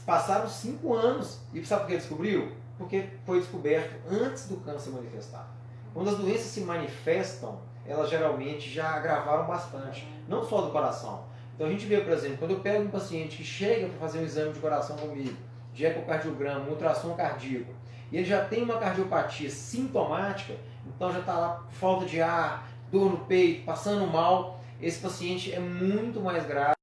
Speaker 3: passaram 5 anos, e sabe por que descobriu? Porque foi descoberto antes do câncer manifestar. Quando as doenças se manifestam, elas geralmente já agravaram bastante, não só do coração. Então a gente vê, por exemplo, quando eu pego um paciente que chega para fazer um exame de coração comigo, de ecocardiograma, ultrassom cardíaco, e ele já tem uma cardiopatia sintomática, então já está lá falta de ar, dor no peito, passando mal, esse paciente é muito mais grave,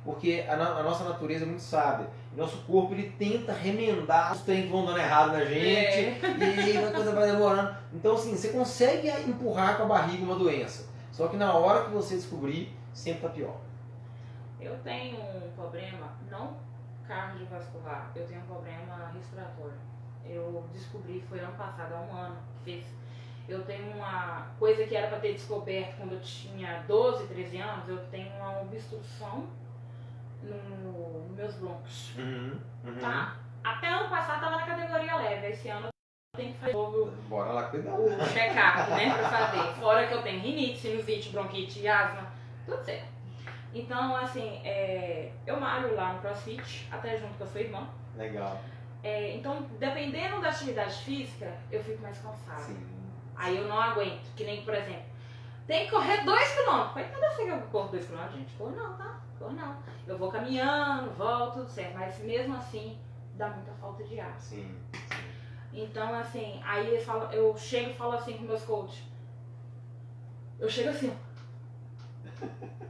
Speaker 3: porque a nossa natureza é muito sábia. O nosso corpo ele tenta remendar os trem que vão dando errado na gente, e a coisa vai demorando. Então assim, você consegue empurrar com a barriga uma doença, só que na hora que você descobrir, sempre está pior.
Speaker 2: Eu tenho um problema, não cardiovascular, eu tenho um problema respiratório. Eu descobri, foi ano passado, há um ano que fez. Eu tenho uma coisa que era para ter descoberto quando eu tinha 12, 13 anos, eu tenho uma obstrução nos meus brônquios. Tá? Até ano passado estava na categoria leve, esse ano eu tenho que fazer
Speaker 3: Bora lá cuidar.
Speaker 2: o check-up, né, para fazer. Fora que eu tenho rinite, sinusite, bronquite, asma, tudo certo. Então, assim, eu malho lá no CrossFit, até junto com a sua irmã.
Speaker 3: Legal.
Speaker 2: Então, dependendo da atividade física, eu fico mais cansada.
Speaker 3: Sim.
Speaker 2: Aí eu não aguento, que nem, por exemplo, tem que correr 2 km. Mas cada vez que eu corro 2 km, gente, corro não, tá? Corro não. Eu vou caminhando, volto, tudo certo. Mas mesmo assim, dá muita falta de ar.
Speaker 3: Sim.
Speaker 2: Então, assim, aí eu chego e falo assim com meus coaches. Eu chego assim, ó.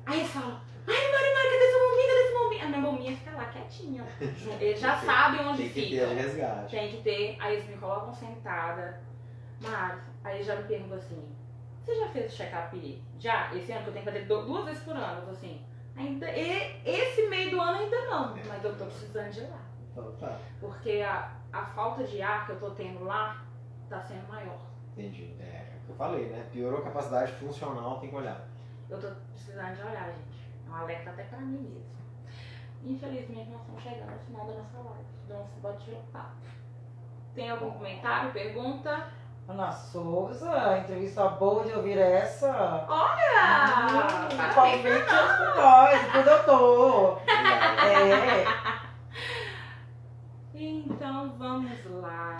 Speaker 2: Aí eles falam, ai, Mari, cadê sua bombinha? Cadê sua bombinha? A minha bombinha fica lá quietinha, ó. Eles já sabem onde fica.
Speaker 3: Tem que ter resgate.
Speaker 2: Tem que ter. Aí eles me colocam sentada. Mari, aí já me perguntam assim, você já fez o check-up já? Esse ano que eu tenho que fazer 2 vezes por ano. Eu falo assim, ainda, esse meio do ano ainda não, mas eu tô precisando de ir lá.
Speaker 3: Então, tá.
Speaker 2: Porque a falta de ar que eu tô tendo lá tá sendo maior.
Speaker 3: Entendi. É o que eu falei, né? Piorou a capacidade funcional, tem que olhar.
Speaker 2: Eu tô precisando de olhar, gente. É um alerta até pra mim mesmo. Infelizmente nós estamos chegando ao final da nossa live. Então você pode tirar o papo. Tem algum comentário, pergunta?
Speaker 1: Ana Souza, entrevista boa de ouvir essa.
Speaker 2: Olha!
Speaker 1: Convite com nós, pro doutor.
Speaker 2: Então vamos lá.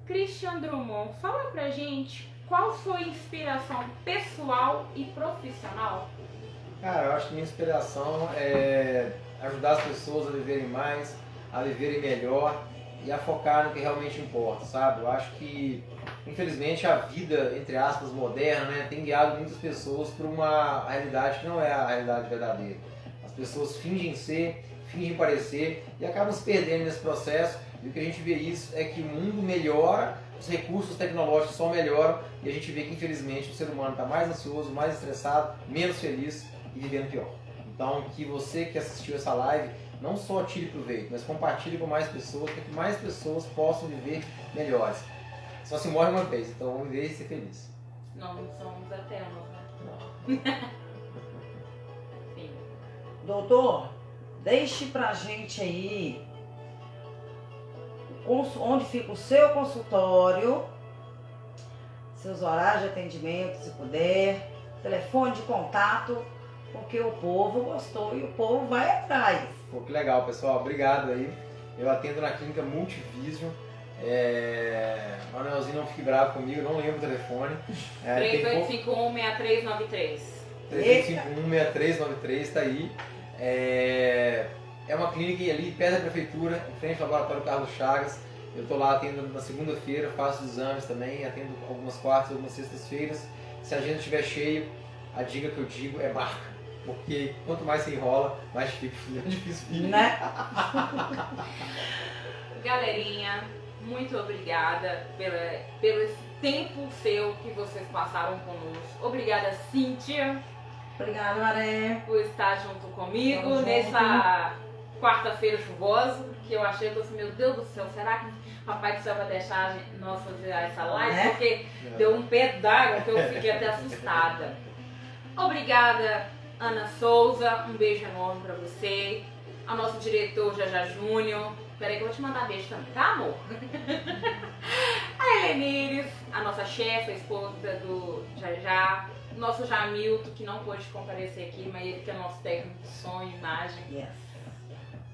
Speaker 2: Christian Drummond, fala pra gente qual sua inspiração pessoal e profissional?
Speaker 3: Cara, eu acho que minha inspiração é ajudar as pessoas a viverem mais, a viverem melhor e a focar no que realmente importa, sabe? Eu acho que, infelizmente, a vida, entre aspas, moderna, né, tem guiado muitas pessoas para uma realidade que não é a realidade verdadeira. As pessoas fingem ser, fingem parecer e acabam se perdendo nesse processo. E o que a gente vê isso é que o mundo melhora, os recursos tecnológicos só melhoram e a gente vê que, infelizmente, o ser humano está mais ansioso, mais estressado, menos feliz e vivendo pior. Então, que você que assistiu essa live não só tire proveito, mas compartilhe com mais pessoas para que mais pessoas possam viver melhores. Só se morre uma vez, então vamos viver e ser feliz.
Speaker 2: Não somos eternos, né? Sim.
Speaker 1: Doutor, deixe pra gente aí onde fica o seu consultório, seus horários de atendimento, se puder, telefone de contato, porque o povo gostou e o povo vai atrás.
Speaker 3: Pô, que legal, pessoal. Obrigado aí. Eu atendo na clínica Multivision. Manuelzinho, não fique bravo comigo, não lembro o telefone.
Speaker 2: 3851-6393.
Speaker 3: 3851-6393, tá aí. É uma clínica ali perto da prefeitura, em frente ao laboratório Carlos Chagas. Eu tô lá atendendo na segunda-feira, faço exames também, atendo algumas quartas, algumas sextas-feiras. Se a agenda estiver cheio, a dica que eu digo é marca. Porque quanto mais se enrola, mais difícil fica.
Speaker 1: Né?
Speaker 2: Galerinha, muito obrigada pelo esse tempo seu que vocês passaram conosco. Obrigada, Cíntia,
Speaker 1: Obrigada, Maré.
Speaker 2: por estar junto comigo
Speaker 1: Tamo
Speaker 2: nessa quarta-feira chuvosa, que eu achei que eu meu Deus do céu, será que o Papai do Céu vai deixar nós fazer essa live?
Speaker 1: Né?
Speaker 2: Porque deu um pé d'água que eu fiquei até assustada. Obrigada, Ana Souza, um beijo enorme pra você. Ao nosso diretor Jajá Júnior. Peraí que eu vou te mandar beijo também, tá, amor? A Helenires, a nossa chefe, a esposa do Jajá. Nosso Jamilton, que não pôde comparecer aqui, mas ele que é nosso técnico de som e imagem.
Speaker 1: Yes.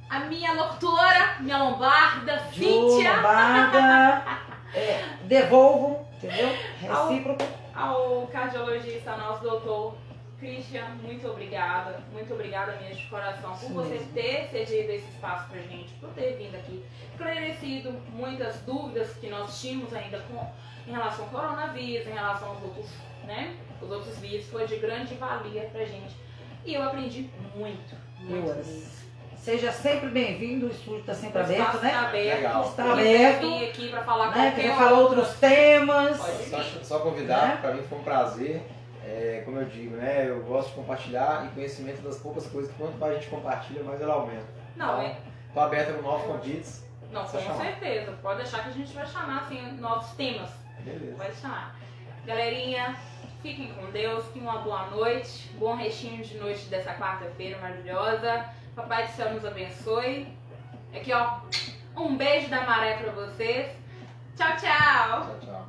Speaker 2: A minha locutora, minha lombarda,
Speaker 1: Ju,
Speaker 2: Cíntia.
Speaker 1: Lombarda, devolvo, entendeu? Recíproco.
Speaker 2: Ao cardiologista, nosso doutor Christian, muito obrigada mesmo de coração por
Speaker 1: Isso
Speaker 2: você
Speaker 1: mesmo.
Speaker 2: ter cedido esse espaço pra gente, por ter vindo aqui, esclarecido muitas dúvidas que nós tínhamos ainda em relação ao coronavírus, em relação aos outros, né, os outros vírus, foi de grande valia pra gente. E eu aprendi muito mesmo.
Speaker 1: Seja sempre bem-vindo, o estúdio está sempre
Speaker 2: O
Speaker 1: aberto,
Speaker 2: espaço
Speaker 1: né?
Speaker 2: está aberto.
Speaker 3: Legal.
Speaker 1: Está
Speaker 2: Quiser
Speaker 1: aberto,
Speaker 2: vir aqui para falar
Speaker 1: né?
Speaker 2: qualquer
Speaker 1: Quer falar outros temas.
Speaker 2: Pode.
Speaker 3: Só convidar,
Speaker 1: Né?
Speaker 3: para mim foi um prazer. Como eu digo, né? Eu gosto de compartilhar e conhecimento das poucas coisas que quanto mais a gente compartilha, mais ela aumenta.
Speaker 2: Não,
Speaker 3: Tô aberto com novos convites.
Speaker 2: Não,
Speaker 3: Só
Speaker 2: com
Speaker 3: chamar.
Speaker 2: certeza. Pode deixar que a gente vai chamar assim, novos temas.
Speaker 3: Beleza.
Speaker 2: Pode chamar. Galerinha, fiquem com Deus, tenham uma boa noite, bom restinho de noite dessa quarta-feira maravilhosa. Papai do Céu nos abençoe. Aqui, ó, um beijo da Maré pra vocês. Tchau, tchau!
Speaker 3: Tchau, tchau.